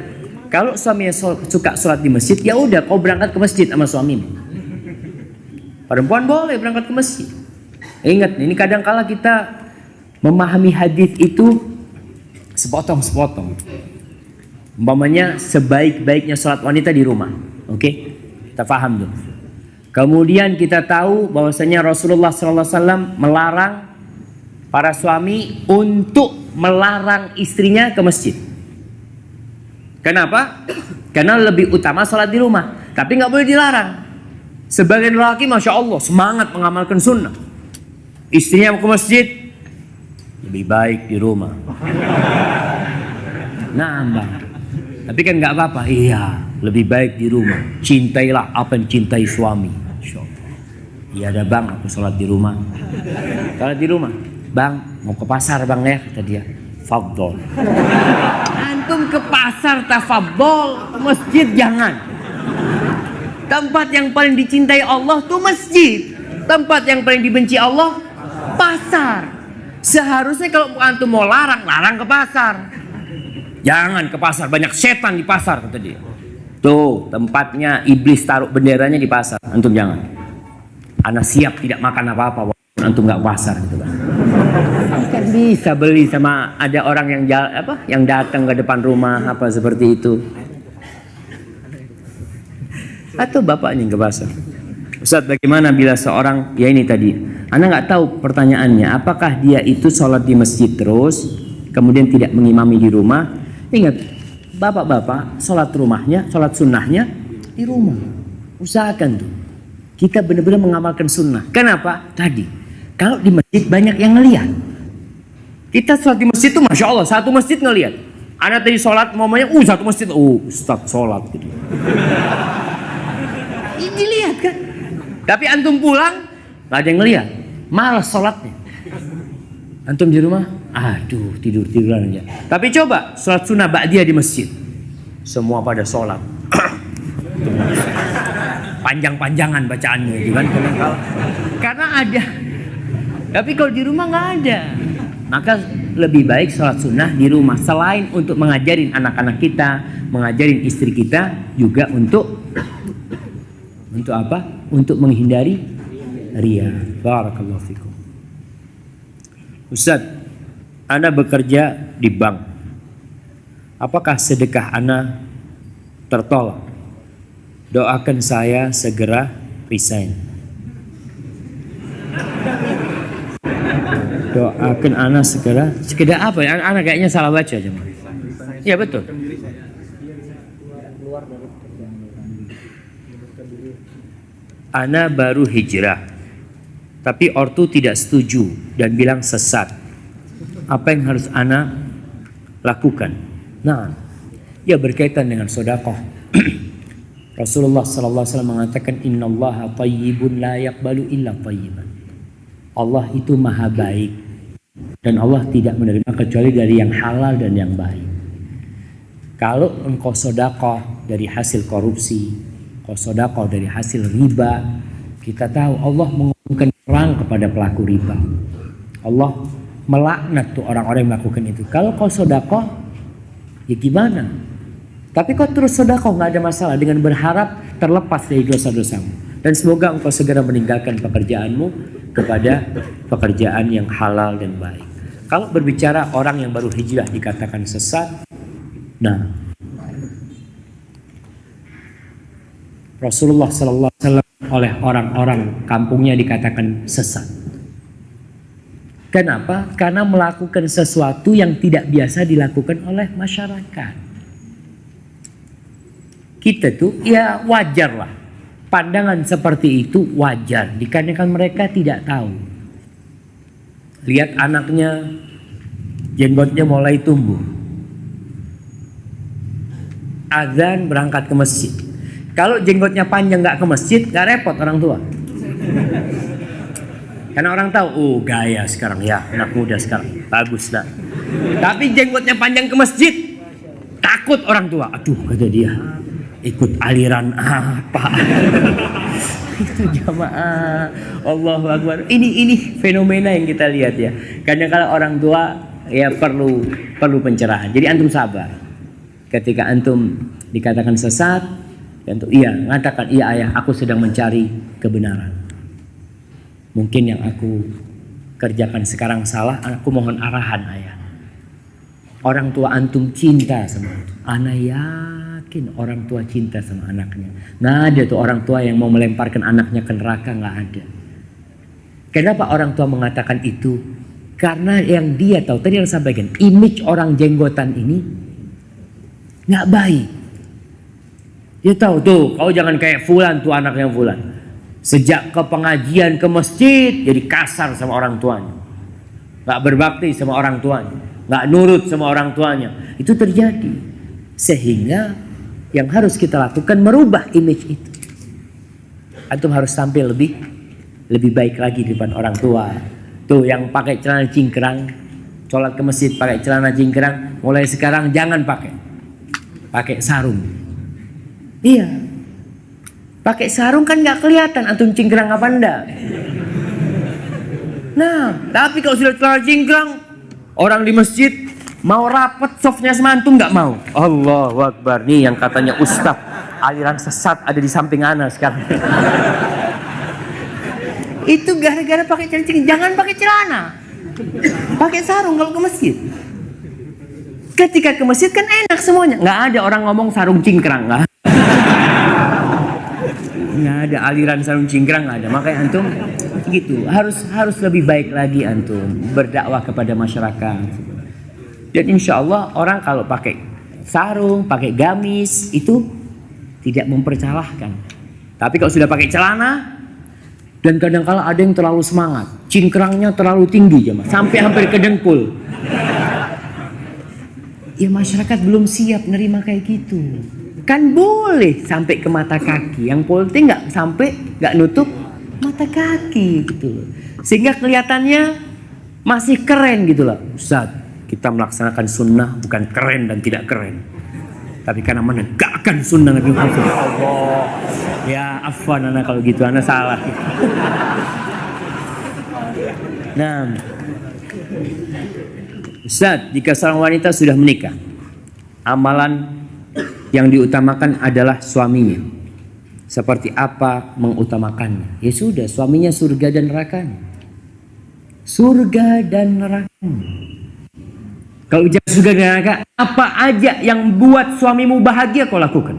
Kalau suaminya suka sholat di masjid, ya udah kau berangkat ke masjid sama suamimu. Perempuan boleh berangkat ke masjid. Ingat, ini kadang-kala kita memahami hadis itu sepotong-sepotong. Umpamanya sebaik-baiknya sholat wanita di rumah. Oke? Kita paham dulu. Kemudian kita tahu bahwasanya Rasulullah SAW melarang para suami untuk melarang istrinya ke masjid. Kenapa? Karena lebih utama sholat di rumah. Tapi nggak boleh dilarang. Sebagian lelaki, masya Allah, semangat mengamalkan sunnah. Istrinya mau ke masjid, lebih baik di rumah. Nambah. Tapi kan nggak apa-apa. Iya, lebih baik di rumah. Cintailah apa yang cintai suami. Iya ada bang, aku sholat di rumah. Sholat di rumah. Bang, mau ke pasar bang ya, kata dia. Fadol. Antum ke pasar tafadol, ke masjid jangan. Tempat yang paling dicintai Allah tuh masjid. Tempat yang paling dibenci Allah, pasar. Seharusnya kalau antum mau larang, larang ke pasar. Jangan ke pasar, banyak setan di pasar, kata dia. Tuh tempatnya iblis taruh benderanya di pasar. Antum jangan. Ana siap tidak makan apa-apa walaupun antum nggak pasar gitu kan. Kan bisa beli sama ada orang yang datang ke depan rumah apa seperti itu. Atau bapaknya yang ke pasar. Ustaz, bagaimana bila seorang, ya ini tadi, Anda nggak tahu pertanyaannya, apakah dia itu sholat di masjid terus, kemudian tidak mengimami di rumah? Ingat, bapak-bapak sholat rumahnya, sholat sunnahnya di rumah. Usahakan tuh, kita benar-benar mengamalkan sunnah. Kenapa? Tadi, kalau di masjid banyak yang ngelihat. Kita sholat di masjid tuh, masya Allah, satu masjid ngelihat. Anda tadi sholat, mamanya, satu masjid, Ustaz sholat gitu. Ini lihat kan? Tapi antum pulang nggak ada yang ngeliat, malas sholatnya. Antum di rumah, aduh tiduran aja. Tapi coba sholat sunnah ba'diyah di masjid, semua pada sholat, panjang-panjangan bacaannya, gitu kan? Karena ada. Tapi kalau di rumah nggak ada, maka lebih baik sholat sunnah di rumah. Selain untuk mengajarin anak-anak kita, mengajarin istri kita, juga untuk apa? Untuk menghindari ria. Barakallahu fikum. Ustaz, ana bekerja di bank. Apakah sedekah ana tertolak? Doakan saya segera resign. Doakan ana segera apa ya? Ana kayaknya salah baca aja. Iya betul. Ana baru hijrah, tapi ortu tidak setuju dan bilang sesat. Apa yang harus ana lakukan? Nah, ya berkaitan dengan sedekah. Rasulullah sallallahu alaihi wasallam mengatakan innallaha thayyibun la yaqbalu illa thayyiban. Allah itu maha baik dan Allah tidak menerima kecuali dari yang halal dan yang baik. Kalau engkau sedekah dari hasil korupsi, engkau sedekah dari hasil riba, kita tahu Allah mengumumkan perang kepada pelaku riba. Allah melaknat tuh orang-orang yang melakukan itu. Kalau kau sedekah, ya gimana? Tapi kau terus sedekah nggak ada masalah dengan berharap terlepas dari dosa-dosamu. Dan semoga engkau segera meninggalkan pekerjaanmu kepada pekerjaan yang halal dan baik. Kalau berbicara orang yang baru hijrah dikatakan sesat, nah Rasulullah sallallahu alaihi wasallam oleh orang-orang kampungnya dikatakan sesat. Kenapa? Karena melakukan sesuatu yang tidak biasa dilakukan oleh masyarakat. Kita tuh ya wajar lah. Pandangan seperti itu wajar. Dikarenakan mereka tidak tahu. Lihat anaknya jenggotnya mulai tumbuh. Azan berangkat ke masjid. Kalau jenggotnya panjang nggak ke masjid, nggak repot orang tua. Karena orang tahu, oh gaya sekarang ya, anak muda sekarang, bagus lah. Tapi jenggotnya panjang ke masjid, takut orang tua. Aduh kata dia, ikut aliran apa? Itu jamaah. Allahu Akbar. Ini fenomena yang kita lihat ya. Karena kalau orang tua ya perlu pencerahan. Jadi antum sabar. Ketika antum dikatakan sesat, antum iya mengatakan iya ayah, aku sedang mencari kebenaran. Mungkin yang aku kerjakan sekarang salah, aku mohon arahan ayah. Orang tua antum cinta sama antum. Ana yakin orang tua cinta sama anaknya. Nggak ada tuh orang tua yang mau melemparkan anaknya ke neraka, nggak ada. Kenapa orang tua mengatakan itu? Karena yang dia tahu, tadi yang sampaikan, image orang jenggotan ini nggak baik. Dia tahu tuh, kau jangan kayak fulan tuh anaknya fulan. Sejak ke pengajian ke masjid jadi kasar sama orang tuanya, nggak berbakti sama orang tuanya, nggak nurut sama orang tuanya. Itu terjadi, sehingga yang harus kita lakukan merubah image itu. Antum harus tampil lebih baik lagi di depan orang tua. Tuh yang pakai celana cingkrang, sholat ke masjid pakai celana cingkrang, mulai sekarang jangan pakai sarung. Iya. Pakai sarung kan nggak kelihatan antum cingkrang apa enggak. Nah, tapi kalau sudah celana cingkrang, orang di masjid mau rapat softnya sama antum nggak mau. Allahu Akbar, nih yang katanya ustaz aliran sesat ada di samping ana sekarang. Itu gara-gara pakai celana cingkrang. Jangan pakai celana, pakai sarung kalau ke masjid. Ketika ke masjid kan enak semuanya. Nggak ada orang ngomong sarung cingkrang, nggak ada aliran sarung cingkrang, nggak ada. Makanya antum gitu harus lebih baik lagi antum berdakwah kepada masyarakat. Dan insya Allah orang kalau pakai sarung, pakai gamis itu tidak mempersalahkan. Tapi kalau sudah pakai celana dan kadang-kala ada yang terlalu semangat, cingkrangnya terlalu tinggi sampai hampir ke dengkul. Ya masyarakat belum siap nerima kayak gitu. Kan boleh sampai ke mata kaki, yang penting nggak nutup mata kaki gitu loh. Sehingga kelihatannya masih keren gitu loh. Ustaz, kita melaksanakan sunnah bukan keren dan tidak keren, tapi karena menegakkan sunnah Nabi Muhammad. Allah, ya afwan anak kalau gitu anak salah. Nah, Ustaz, jika seorang wanita sudah menikah, amalan yang diutamakan adalah suaminya. Seperti apa mengutamakannya? Ya sudah, suaminya surga dan nerakanya. Surga dan nerakanya. Kalau bicara surga dan neraka, apa aja yang buat suamimu bahagia kau lakukan.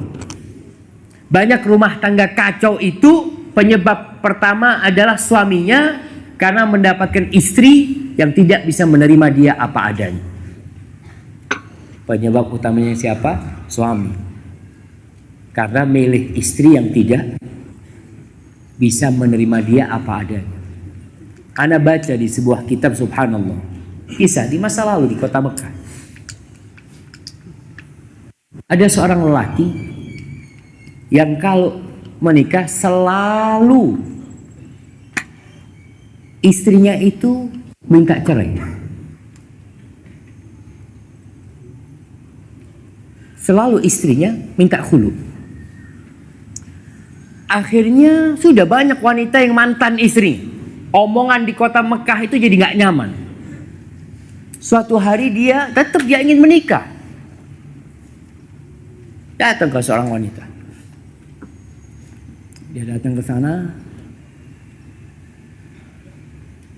Banyak rumah tangga kacau itu penyebab pertama adalah suaminya karena mendapatkan istri yang tidak bisa menerima dia apa adanya. Penyebab utamanya siapa? Suami. Karena milih istri yang tidak bisa menerima dia apa adanya. Ana baca di sebuah kitab, subhanallah, kisah di masa lalu di kota Mekah. Ada seorang lelaki yang kalau menikah selalu istrinya itu minta cerai. Selalu istrinya minta khulu. Akhirnya sudah banyak wanita yang mantan istri. Omongan di kota Mekah itu jadi gak nyaman. Suatu hari dia ingin menikah. Datang ke seorang wanita. Dia datang ke sana,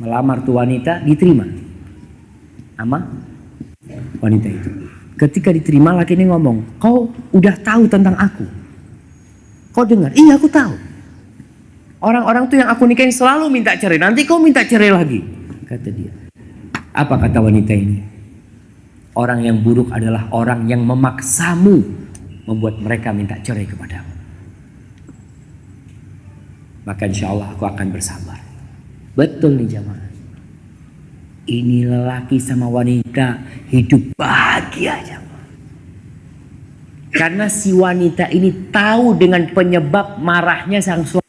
melamar tuh wanita, diterima sama wanita itu. Ketika diterima, laki ini ngomong, kau udah tahu tentang aku? Kau dengar? Iya, aku tahu. Orang-orang tuh yang aku nikahin selalu minta cerai. Nanti kau minta cerai lagi, kata dia. Apa kata wanita ini? Orang yang buruk adalah orang yang memaksamu, membuat mereka minta cerai kepadamu. Maka insya Allah aku akan bersabar. Betul nih jamaah. Ini lelaki sama wanita hidup bahagia jamaah. Karena si wanita ini tahu dengan penyebab marahnya sang suami.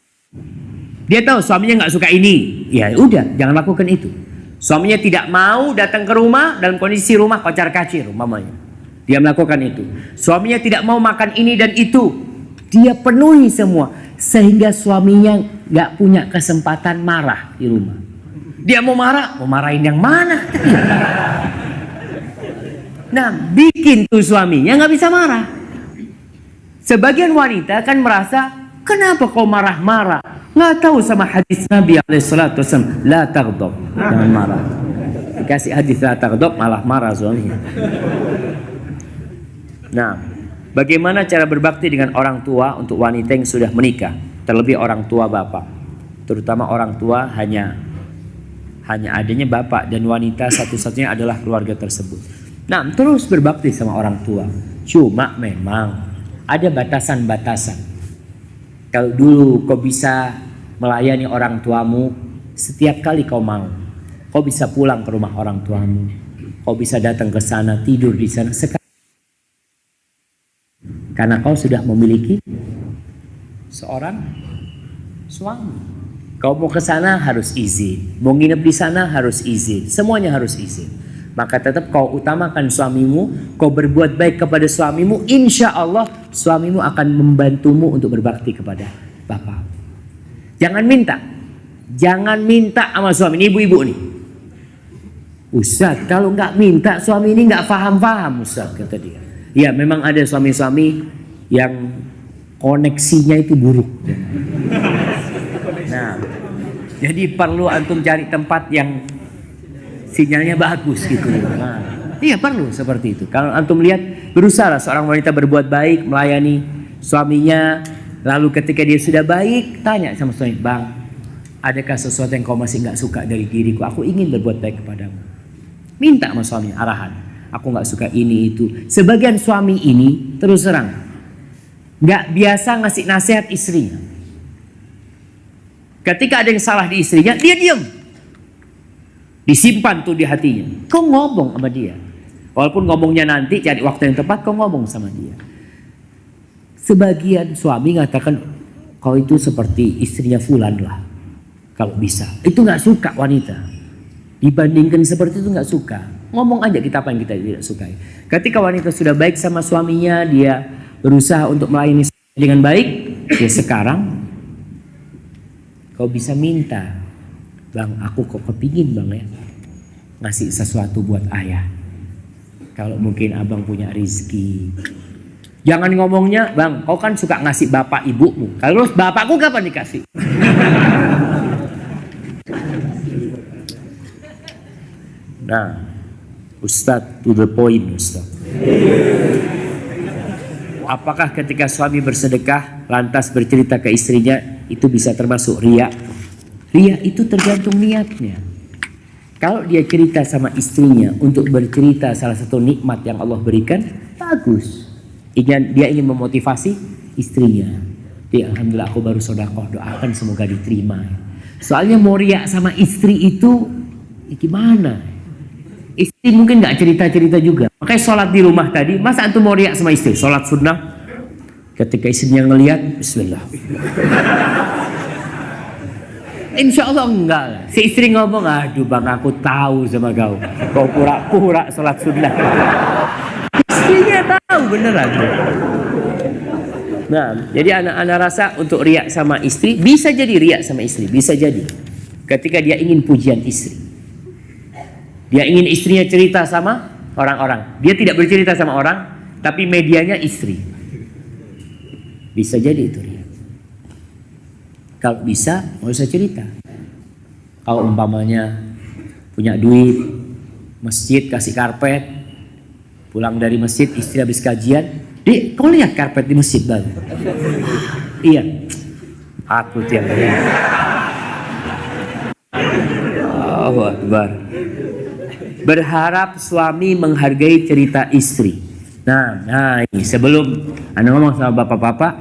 Dia tahu suaminya nggak suka ini. Ya udah, jangan lakukan itu. Suaminya tidak mau datang ke rumah dalam kondisi rumah kocar-kacir umpamanya. Dia melakukan itu. Suaminya tidak mau makan ini dan itu. Dia penuhi semua. Sehingga suaminya nggak punya kesempatan marah di rumah. Dia mau marah, mau marahin yang mana? Nah, bikin tuh suaminya nggak bisa marah. Sebagian wanita kan merasa, kenapa kau marah-marah? Nggak tahu sama hadis Nabi SAW, la taghdab, jangan marah. Dikasih hadis la taghdab, malah marah suaminya. Nah, bagaimana cara berbakti dengan orang tua untuk wanita yang sudah menikah? Terlebih orang tua bapak. Terutama orang tua hanya adanya bapak dan wanita satu-satunya adalah keluarga tersebut. Nah, terus berbakti sama orang tua. Cuma memang ada batasan-batasan. Kalau dulu kau bisa melayani orang tuamu setiap kali kau mau, kau bisa pulang ke rumah orang tuamu, kau bisa datang ke sana, tidur di sana. Sekarang, karena kau sudah memiliki seorang suami, kau mau ke sana harus izin, mau nginep di sana harus izin, semuanya harus izin. Maka tetap kau utamakan suamimu, kau berbuat baik kepada suamimu, insya Allah suamimu akan membantumu untuk berbakti kepada bapak. Jangan minta sama suami. Ini ibu-ibu nih, Ustaz, kalau nggak minta suami ini nggak paham-paham Ustaz, kata dia. Ya memang ada suami-suami yang koneksinya itu buruk. Nah, jadi perlu antum cari tempat yang sinyalnya bagus gitu. Nah, iya perlu seperti itu. Kalau antum lihat, berusaha seorang wanita berbuat baik, melayani suaminya. Lalu ketika dia sudah baik, tanya sama suami, bang, adakah sesuatu yang kau masih nggak suka dari diriku? Aku ingin berbuat baik kepadamu. Minta sama suami arahan. Aku nggak suka ini itu. Sebagian suami ini terus terang nggak biasa ngasih nasihat istrinya. Ketika ada yang salah di istrinya, dia diam. Disimpan tuh di hatinya. Kau ngomong sama dia. Walaupun ngomongnya nanti, cari waktu yang tepat, kau ngomong sama dia. Sebagian suami mengatakan, kau itu seperti istrinya fulan lah. Kalau bisa. Itu gak suka wanita. Dibandingkan seperti itu gak suka. Ngomong aja kita apa yang kita tidak sukai. Ketika wanita sudah baik sama suaminya, dia berusaha untuk melayani dengan baik. Ya sekarang, kau bisa minta. Bang, aku kok kepingin bang ya ngasih sesuatu buat ayah. Kalau mungkin abang punya rizki, Jangan ngomongnya, bang, kau kan suka ngasih bapak ibumu. Kalau bapakku kapan dikasih? Nah, Ustadz, to the point, Ustadz. Apakah ketika suami bersedekah lantas bercerita ke istrinya itu bisa termasuk riya? Riya itu tergantung niatnya. Kalau dia cerita sama istrinya untuk bercerita salah satu nikmat yang Allah berikan, bagus. Dia ingin memotivasi istrinya. Dia, alhamdulillah aku baru sedekah, doakan semoga diterima. Soalnya mau riya sama istri itu gimana? Istri mungkin nggak cerita-cerita juga. Makanya sholat di rumah tadi, masa antum mau riak sama istri? Sholat sunnah, ketika istrinya ngelihat, bismillah. Insya Allah enggak lah. Si istri ngomong, aduh bang aku tahu sama kau pura-pura sholat sunnah. Istrinya tahu beneran. Nah, jadi anak-anak rasa untuk riak sama istri, bisa jadi riak sama istri, bisa jadi. Ketika dia ingin pujian istri. Dia ingin istrinya cerita sama orang-orang. Dia tidak bercerita sama orang, tapi medianya istri. Bisa jadi itu dia. Kalau bisa, nggak usah cerita. Kalau umpamanya punya duit, masjid kasih karpet, pulang dari masjid istri habis kajian, Dek, kau lihat karpet di masjid bang? Iya, aku tiap hari. Allahu Akbar. Berharap suami menghargai cerita istri. Nah ini sebelum anda ngomong sama bapak-bapak,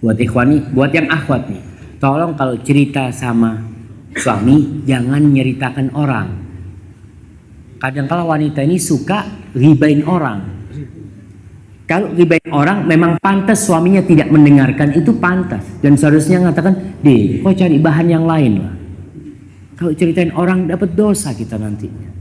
buat ikhwani, buat yang akhwat nih, tolong kalau cerita sama suami jangan nyeritakan orang. Kadang-kala wanita ini suka ribain orang. Kalau ribain orang memang pantas suaminya tidak mendengarkan, itu pantas dan seharusnya mengatakan, deh, kau cari bahan yang lain lah. Kalau ceritain orang dapat dosa kita nantinya.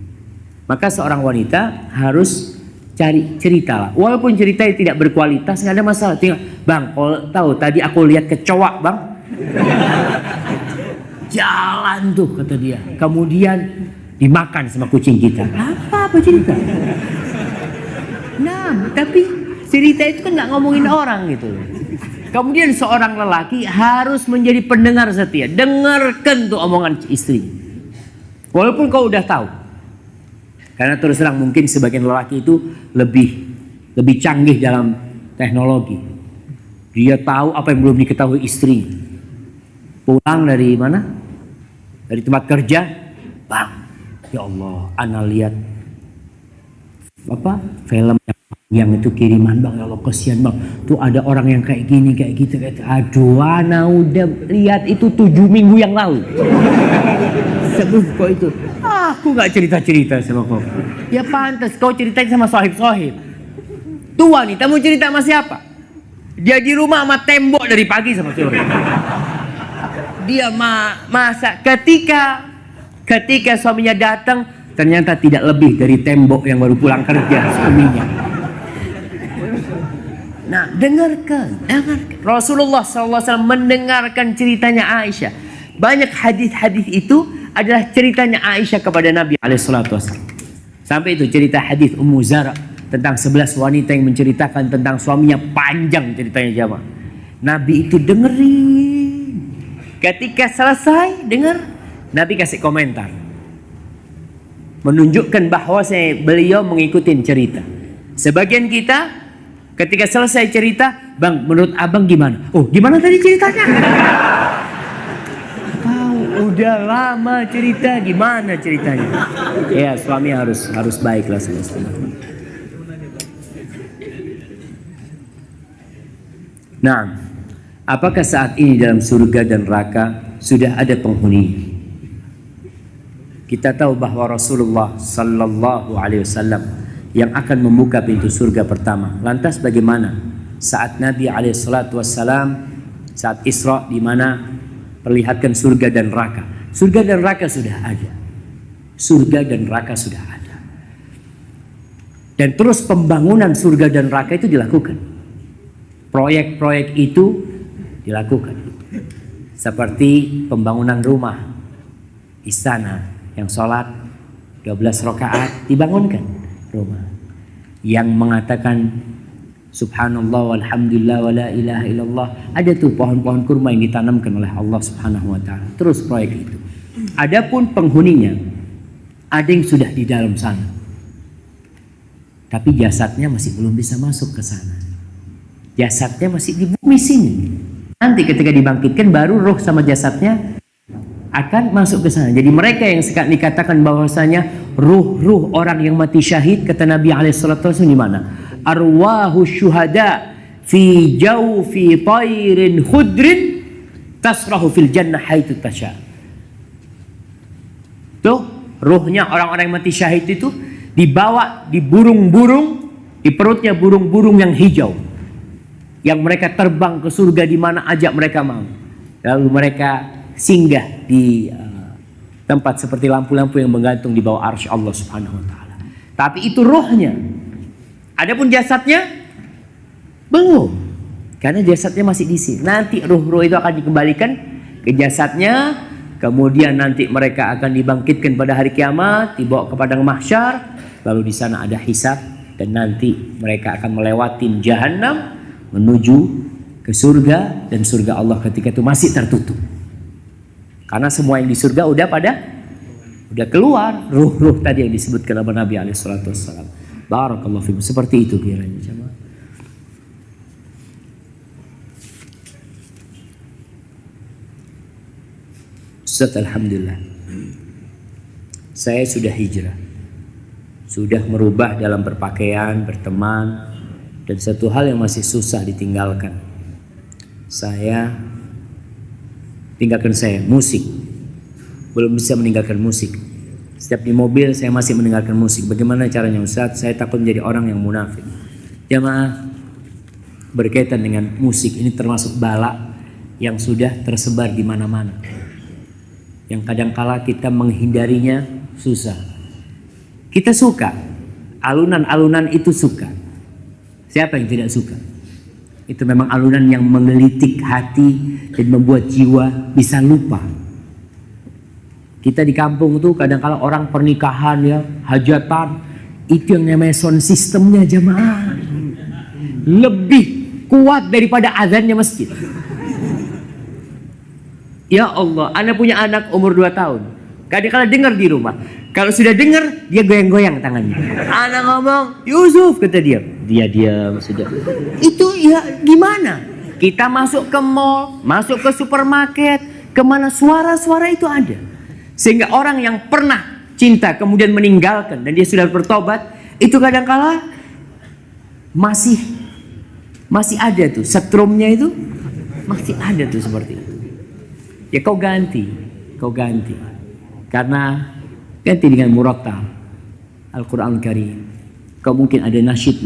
Maka seorang wanita harus cari cerita lah. Walaupun ceritanya tidak berkualitas, nggak ada masalah. Tinggal, bang, kau tahu tadi aku lihat kecoa bang. Jalan tuh kata dia. Kemudian dimakan sama kucing kita. Apa cerita? Nah, tapi cerita itu kan nggak ngomongin orang gitu. Kemudian seorang lelaki harus menjadi pendengar setia. Dengarkan tuh omongan istri. Walaupun kau udah tahu. Karena terus terang mungkin sebagian lelaki itu lebih canggih dalam teknologi. Dia tahu apa yang belum diketahui istri. Pulang dari mana? Dari tempat kerja. Bang, ya Allah, ana lihat apa? Film yang itu kiriman bang, ya Allah kesian bang. Tuh ada orang yang kayak gini, kayak gitu, kayak. Aduh, ana udah lihat itu 7 minggu yang lalu. Sebut kok itu. Aku gak cerita-cerita sama kau. Ya pantas kau ceritain sama sohib-sohib. Tuh wanita mau cerita sama siapa? Dia di rumah sama tembok dari pagi sama sore. Dia masak ketika suaminya datang, ternyata tidak lebih dari tembok yang baru pulang kerja suaminya. Nah, dengarkan. Rasulullah SAW mendengarkan ceritanya Aisyah. Banyak hadis-hadis itu adalah ceritanya Aisyah kepada Nabi SAW. Sampai itu cerita hadis Ummu Zara tentang 11 wanita yang menceritakan tentang suaminya, panjang ceritanya jamaah. Nabi itu dengerin. Ketika selesai dengar, Nabi kasih komentar, menunjukkan bahwa beliau mengikuti cerita. Sebagian kita ketika selesai cerita, bang, menurut abang gimana? Oh, gimana tadi ceritanya? Udah lama cerita, gimana ceritanya? Ya, suami harus baiklah sama istri. Nah, apakah saat ini dalam surga dan neraka sudah ada penghuni? Kita tahu bahwa Rasulullah Sallallahu Alaihi Wasallam yang akan membuka pintu surga pertama. Lantas bagaimana saat Nabi Alaihi Wasallam saat Isra, di mana perlihatkan surga dan neraka. Surga dan neraka sudah ada. Surga dan neraka sudah ada. Dan terus pembangunan surga dan neraka itu dilakukan. Proyek-proyek itu dilakukan. Seperti pembangunan rumah, istana yang sholat 12 rakaat dibangunkan rumah. Yang mengatakan Subhanallah walhamdulillah wa la ilaha illallah. Ada tuh pohon-pohon kurma yang ditanamkan oleh Allah Subhanahu wa taala. Terus proyek itu. Adapun penghuninya, ada yang sudah di dalam sana, tapi jasadnya masih belum bisa masuk ke sana. Jasadnya masih di bumi sini. Nanti ketika dibangkitkan baru roh sama jasadnya akan masuk ke sana. Jadi mereka yang dikatakan bahwasanya ruh-ruh orang yang mati syahid, kata Nabi alaihissalam, di mana? Arwahu syuhada fi jawfi tayrin khudrin tasrahu fil jannah haitsu tasha. Tuh, ruhnya orang-orang yang mati syahid itu dibawa di burung-burung, di perutnya burung-burung yang hijau, yang mereka terbang ke surga di mana aja mereka mau. Lalu mereka singgah di tempat seperti lampu-lampu yang menggantung di bawah arsy Allah Subhanahu wa taala. Tapi itu rohnya. Adapun jasadnya belum. Karena jasadnya masih di sini. Nanti ruh-ruh itu akan dikembalikan ke jasadnya, kemudian nanti mereka akan dibangkitkan pada hari kiamat, dibawa ke padang mahsyar, lalu di sana ada hisab dan nanti mereka akan melewati jahanam menuju ke surga, dan surga Allah ketika itu masih tertutup. Karena semua yang di surga udah keluar, ruh-ruh tadi yang disebutkan oleh Nabi alaihi salatu wassalam. Barakallahu fikum. Seperti itu kiranya jemaah. Ustaz, alhamdulillah saya sudah hijrah, sudah merubah dalam berpakaian, berteman, dan satu hal yang masih susah ditinggalkan. Saya musik. Belum bisa meninggalkan musik. Setiap di mobil saya masih mendengarkan musik. Bagaimana caranya Ustaz? Saya takut menjadi orang yang munafik. Jamaah, berkaitan dengan musik ini termasuk bala yang sudah tersebar di mana-mana, yang kadangkala kita menghindarinya susah. Kita suka alunan-alunan itu, suka. Siapa yang tidak suka? Itu memang alunan yang menggelitik hati dan membuat jiwa bisa lupa. Kita di kampung tuh kadang-kala orang pernikahan ya, hajatan, itu yang namanya sound systemnya jamaah lebih kuat daripada azannya masjid. Ya Allah, ana punya anak umur 2 tahun. Kadang-kala dengar di rumah. Kalau sudah dengar, dia goyang-goyang tangannya. Anak ngomong, Yusuf, kata dia. Dia diam sudah. Itu ya gimana? Kita masuk ke mall, masuk ke supermarket, kemana suara-suara itu ada. Sehingga orang yang pernah cinta kemudian meninggalkan dan dia sudah bertobat, itu kadang-kala masih ada tuh, setrumnya itu masih ada tuh seperti itu. Ya kau ganti. Karena ganti dengan murattal Al-Quran Karim. Kau mungkin ada nasyid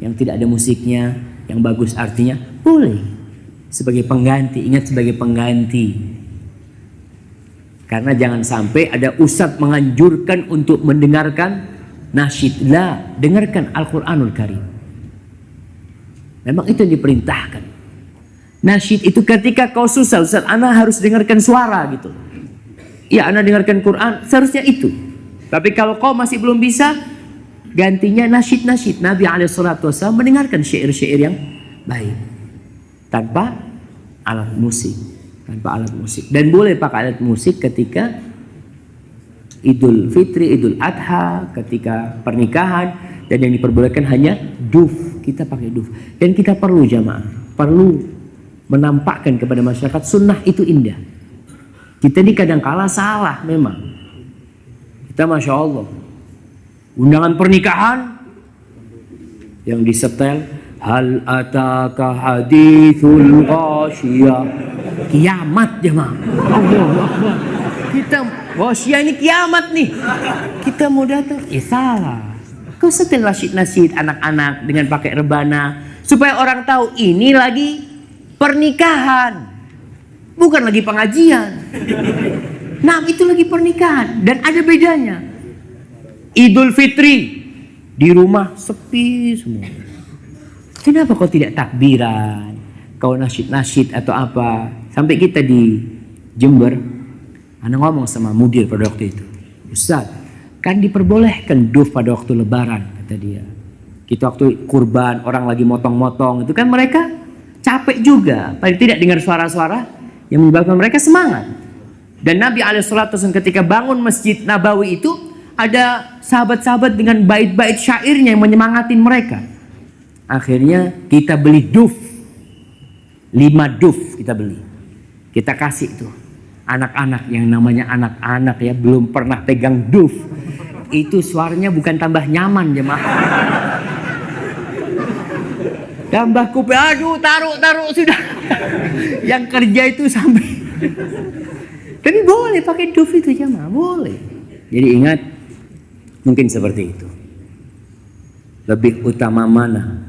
yang tidak ada musiknya, yang bagus artinya, boleh sebagai pengganti. Ingat, sebagai pengganti. Karena jangan sampai ada ustadz menganjurkan untuk mendengarkan nasyid. La, dengarkan Al-Quranul Karim. Memang itu yang diperintahkan. Nasyid itu ketika kau susah, Ustaz, ana harus dengarkan suara gitu. Ya, ana dengarkan Quran, seharusnya itu. Tapi kalau kau masih belum bisa, gantinya nasyid. Nabi SAW mendengarkan syair-syair yang baik. Tanpa alat musik. Dan boleh pakai alat musik ketika Idul Fitri, Idul Adha, ketika pernikahan. Dan yang diperbolehkan hanya duf. Kita pakai duf. Dan kita perlu jamaah, perlu menampakkan kepada masyarakat sunnah itu indah. Kita ini kadang-kala salah memang. Kita Masya Allah, undangan pernikahan yang disetel, hal ataka hadithul ghasyiyah, kiamat jemaah. Allahu Akbar. Kita ghasyiyah ini kiamat nih. Kita mau datang, salah. Kau setel nasyid anak-anak dengan pakai rebana supaya orang tahu ini lagi pernikahan, bukan lagi pengajian. Nah, itu lagi pernikahan dan ada bedanya. Idul Fitri di rumah sepi semua. Kenapa kau tidak takbiran? Kau nasyid atau apa? Sampai kita di Jember, anak ngomong sama mudir pada waktu itu, Ustaz, kan diperbolehkan duf pada waktu lebaran, kata dia. Kita waktu kurban, orang lagi motong-motong, itu kan mereka capek juga. Paling tidak dengar suara-suara yang menyebabkan mereka semangat. Dan Nabi SAW ketika bangun Masjid Nabawi itu, ada sahabat-sahabat dengan bait-bait syairnya yang menyemangatin mereka. Akhirnya kita beli duf. 5 duf kita beli. Kita kasih tuh. Anak-anak, yang namanya anak-anak ya, belum pernah pegang duf. Itu suaranya bukan tambah nyaman jemaah. Tambah kuping, aduh taruh sudah. Yang kerja itu sampai. Tapi boleh pakai duf itu jemaah, boleh. Jadi ingat, mungkin seperti itu. Lebih utama mana?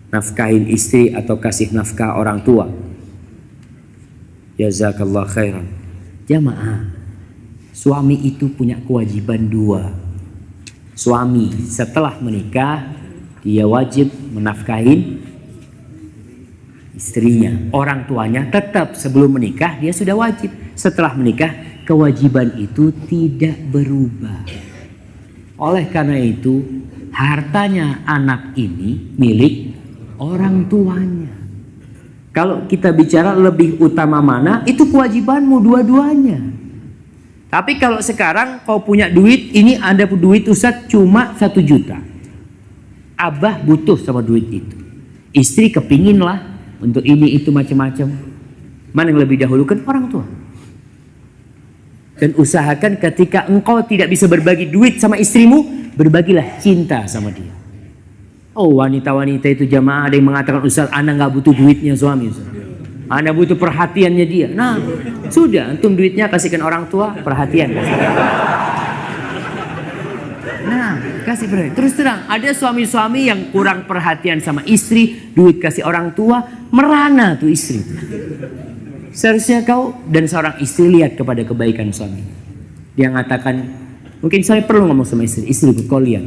Nafkahin istri atau kasih nafkah orang tua? Jazakallah khairan. Jamaah, suami itu punya kewajiban 2. Suami setelah menikah, dia wajib menafkahin istrinya. Orang tuanya tetap sebelum menikah dia sudah wajib. Setelah menikah, kewajiban itu tidak berubah. Oleh karena itu, hartanya anak ini milik orang tuanya. Kalau kita bicara lebih utama mana, itu kewajibanmu dua-duanya. Tapi kalau sekarang kau punya duit, ini ada duit Ustaz cuma 1 juta. Abah butuh sama duit itu. Istri kepingin lah untuk ini itu macam-macam. Mana yang lebih dahulu? Kan orang tua. Dan usahakan ketika engkau tidak bisa berbagi duit sama istrimu, berbagilah cinta sama dia. Oh, wanita-wanita itu jamaah ada yang mengatakan, Ustaz, ana nggak butuh duitnya suami, Ustaz. Ana butuh perhatiannya dia. Nah, sudah, antum duitnya kasihkan orang tua, perhatian. Nah, kasih perhatian. Terus terang, ada suami-suami yang kurang perhatian sama istri, duit kasih orang tua, merana tuh istri. Seharusnya kau dan seorang istri lihat kepada kebaikan suami. Dia mengatakan, mungkin saya perlu ngomong sama istri, kau lihat.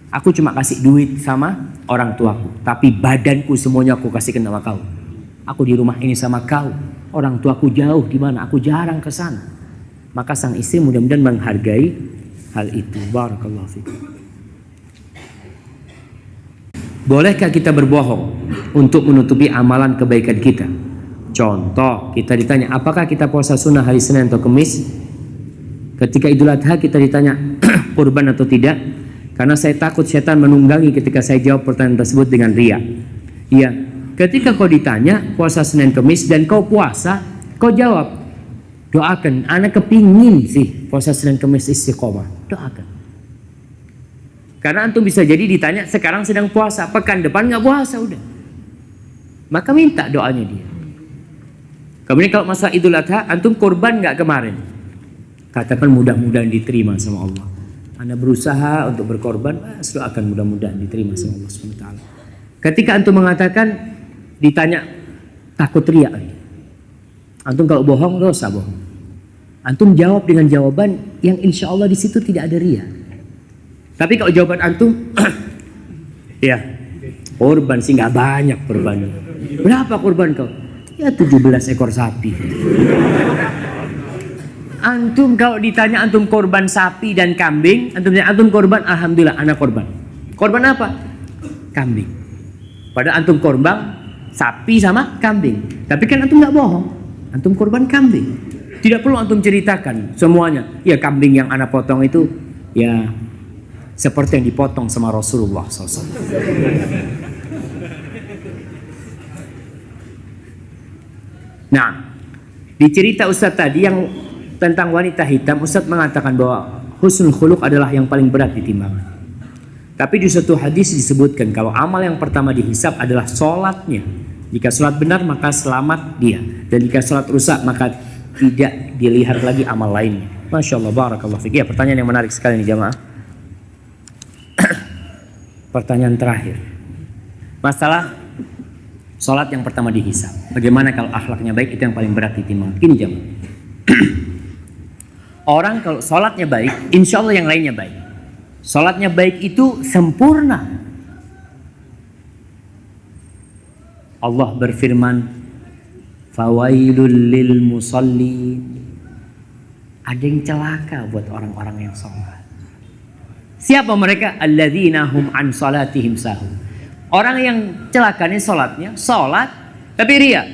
Aku cuma kasih duit sama orang tuaku, tapi badanku semuanya aku kasihkan sama kau. Aku di rumah ini sama kau. Orang tuaku jauh di mana? Aku jarang ke sana. Maka sang istri mudah-mudahan menghargai hal itu. Barakallahu fikum. Bolehkah kita berbohong untuk menutupi amalan kebaikan kita? Contoh, kita ditanya, apakah kita puasa sunnah hari Senin atau Kamis? Ketika Idul Adha kita ditanya kurban atau tidak? Karena saya takut setan menunggangi ketika saya jawab pertanyaan tersebut dengan ria. Iya, ketika kau ditanya puasa Senin Kamis dan kau puasa, kau jawab, doakan, anak kepingin sih puasa Senin Kamis istiqomah. Doakan. Karena antum bisa jadi ditanya sekarang sedang puasa, pekan depan nggak puasa udah. Maka minta doanya dia. Kemudian kalau masa Idul Adha, antum korban nggak kemarin? Katakan mudah-mudahan diterima sama Allah. Anda berusaha untuk berkorban, doakan mudah-mudahan diterima sama Allah SWT. Ketika antum mengatakan, ditanya takut riak, antum kalau bohong dosa bohong. Antum jawab dengan jawaban yang insya Allah di situ tidak ada riak. Tapi kalau jawaban antum, ya korban sih nggak banyak korbannya. Berapa korban kau? Ya 17 ekor sapi. Antum kalau ditanya antum korban sapi dan kambing, antum tanya antum korban, alhamdulillah anak korban. Korban apa? Kambing. Padahal antum korban sapi sama kambing. Tapi kan antum nggak bohong, antum korban kambing. Tidak perlu antum ceritakan semuanya. Ya kambing yang anak potong itu ya seperti yang dipotong sama Rasulullah SAW. Nah, di cerita Ustaz tadi yang tentang wanita hitam, Ustaz mengatakan bahwa husnul khuluq adalah yang paling berat ditimbang. Tapi di suatu hadis disebutkan kalau amal yang pertama dihisab adalah sholatnya. Jika sholat benar maka selamat dia, dan jika sholat rusak maka tidak dilihat lagi amal lainnya. Masya Allah, barakallahu fiik. Ya, pertanyaan yang menarik sekali nih jamaah. Pertanyaan terakhir, masalah sholat yang pertama dihisab. Bagaimana kalau akhlaknya baik? Itu yang paling berat ditimbang. Gini jamaah. Orang kalau sholatnya baik, insya Allah yang lainnya baik. Sholatnya baik itu sempurna. Allah berfirman, fawailul lil musallin. Ada yang celaka buat orang-orang yang sholat. Siapa mereka? Alladzina hum an salatihim sahun. Orang yang celakanya salat tapi ria.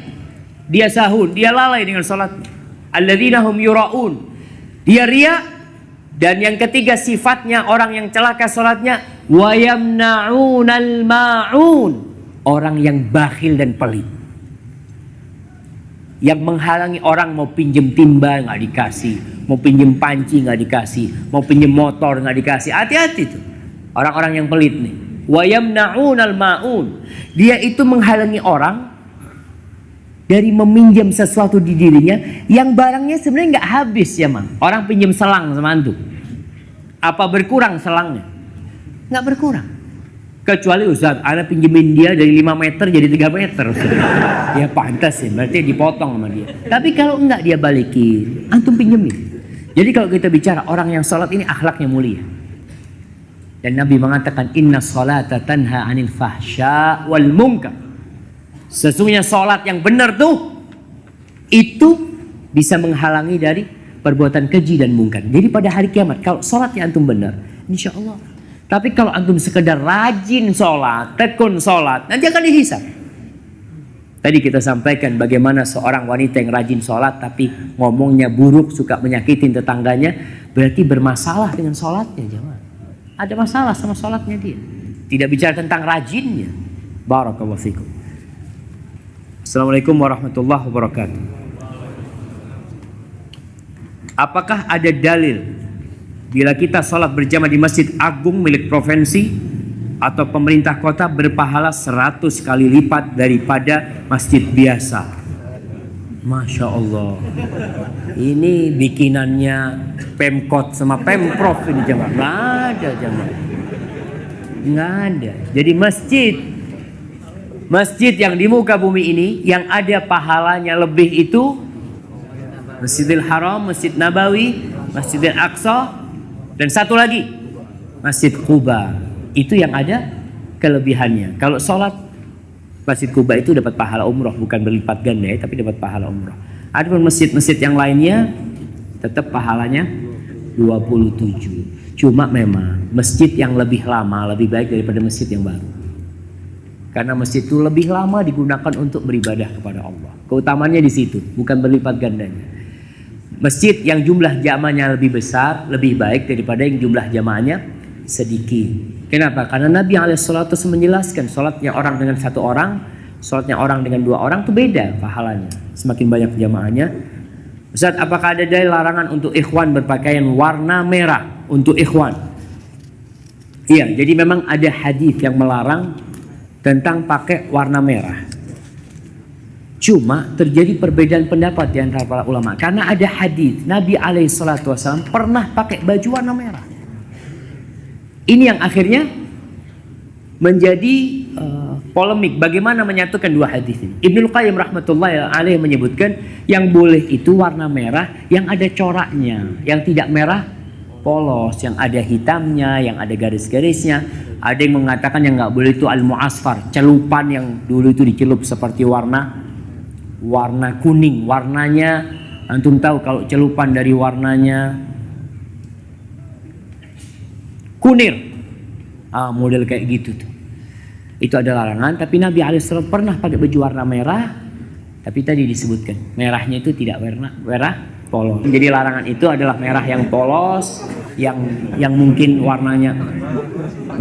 Dia sahun, dia lalai dengan salatnya. Alladzina hum yuraun. Dia ria. Dan yang ketiga sifatnya orang yang celaka salatnya, wa yamna'unal ma'un. Orang yang bakhil dan pelit. Yang menghalangi orang mau pinjem timba nggak dikasih, mau pinjem panci nggak dikasih, mau pinjem motor nggak dikasih. Hati-hati tuh orang-orang yang pelit nih. Wa yamna'unal ma'un. Dia itu menghalangi orang dari meminjam sesuatu di dirinya yang barangnya sebenarnya nggak habis ya mang. Orang pinjam selang sama antum, apa berkurang selangnya? Nggak berkurang. Kecuali Ustaz, ana pinjemin dia dari 5 meter jadi 3 meter. Ya pantas ya, berarti dipotong sama dia. Tapi kalau enggak dia balikin, antum pinjemin. Jadi kalau kita bicara orang yang sholat ini akhlaknya mulia. Dan Nabi mengatakan inna sholata tanha anil fahsya wal munkar. Sesungguhnya sholat yang benar tuh itu bisa menghalangi dari perbuatan keji dan mungkar. Jadi pada hari kiamat kalau sholatnya antum benar, insya Allah. Tapi kalau antum sekedar rajin sholat, tekun sholat, nanti akan dihisab. Tadi kita sampaikan bagaimana seorang wanita yang rajin sholat tapi ngomongnya buruk, suka menyakitin tetangganya, berarti bermasalah dengan sholatnya jemaah. Ada masalah sama sholatnya dia. Tidak bicara tentang rajinnya. Barakallahu fikum. Assalamualaikum warahmatullahi wabarakatuh. Apakah ada dalil bila kita sholat berjamaah di Masjid Agung milik provinsi atau pemerintah kota berpahala 100 kali lipat daripada masjid biasa? Masya Allah. Ini bikinannya Pemkot sama Pemprov ini jamaah. Nggak ada jamaah. Nggak ada. Jadi masjid yang di muka bumi ini yang ada pahalanya lebih itu Masjidil Haram, Masjid Nabawi, Masjidil Aqsa, dan satu lagi Masjid Quba. Itu yang ada kelebihannya. Kalau sholat Masjid Quba itu dapat pahala umroh, bukan berlipat ganda ya, tapi dapat pahala umroh. Adapun masjid-masjid yang lainnya tetap pahalanya 27. Cuma memang masjid yang lebih lama lebih baik daripada masjid yang baru. Karena masjid itu lebih lama digunakan untuk beribadah kepada Allah. Keutamannya di situ, bukan berlipat gandanya. Masjid yang jumlah jamaahnya lebih besar lebih baik daripada yang jumlah jamaahnya sedikit. Kenapa? Karena Nabi SAW menjelaskan sholatnya orang dengan satu orang, sholatnya orang dengan 2 orang itu beda pahalanya. Semakin banyak jamaahnya. Ustaz, apakah ada dalil larangan untuk ikhwan berpakaian warna merah untuk ikhwan? Iya, jadi memang ada hadis yang melarang tentang pakai warna merah. Cuma terjadi perbedaan pendapat di antara para ulama karena ada hadis Nabi SAW pernah pakai baju warna merah. Ini yang akhirnya menjadi polemik bagaimana menyatukan 2 hadis ini. Ibnu Qayyim rahmatullahi alaihi menyebutkan yang boleh itu warna merah yang ada coraknya, yang tidak merah polos, yang ada hitamnya, yang ada garis-garisnya. Ada yang mengatakan yang nggak boleh itu al-mu'asfar, celupan yang dulu itu dicelup seperti warna kuning. Warnanya antum tahu kalau celupan dari warnanya kunir, model kayak gitu tuh, itu ada larangan. Tapi Nabi SAW pernah pakai baju warna merah, tapi tadi disebutkan merahnya itu tidak merah polos. Jadi larangan itu adalah merah yang polos, yang mungkin warnanya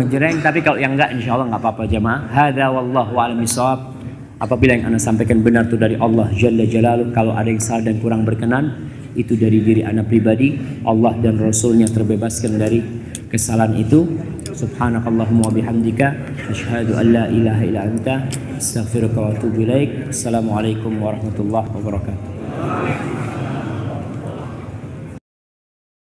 menjreng. Tapi kalau yang enggak, insya Allah nggak apa-apa jamaah. Hadza wallahu a'lam bishawab. Apabila yang anda sampaikan benar itu dari Allah Jalla Jalaluh, kalau ada yang salah dan kurang berkenan, itu dari diri anda pribadi. Allah dan Rasulnya terbebaskan dari kesalahan itu. Subhanakallahumma wa bihamdika asyhadu an la ilaha illa anta astaghfiruka wa atubu ilaik. Assalamualaikum warahmatullahi wabarakatuh.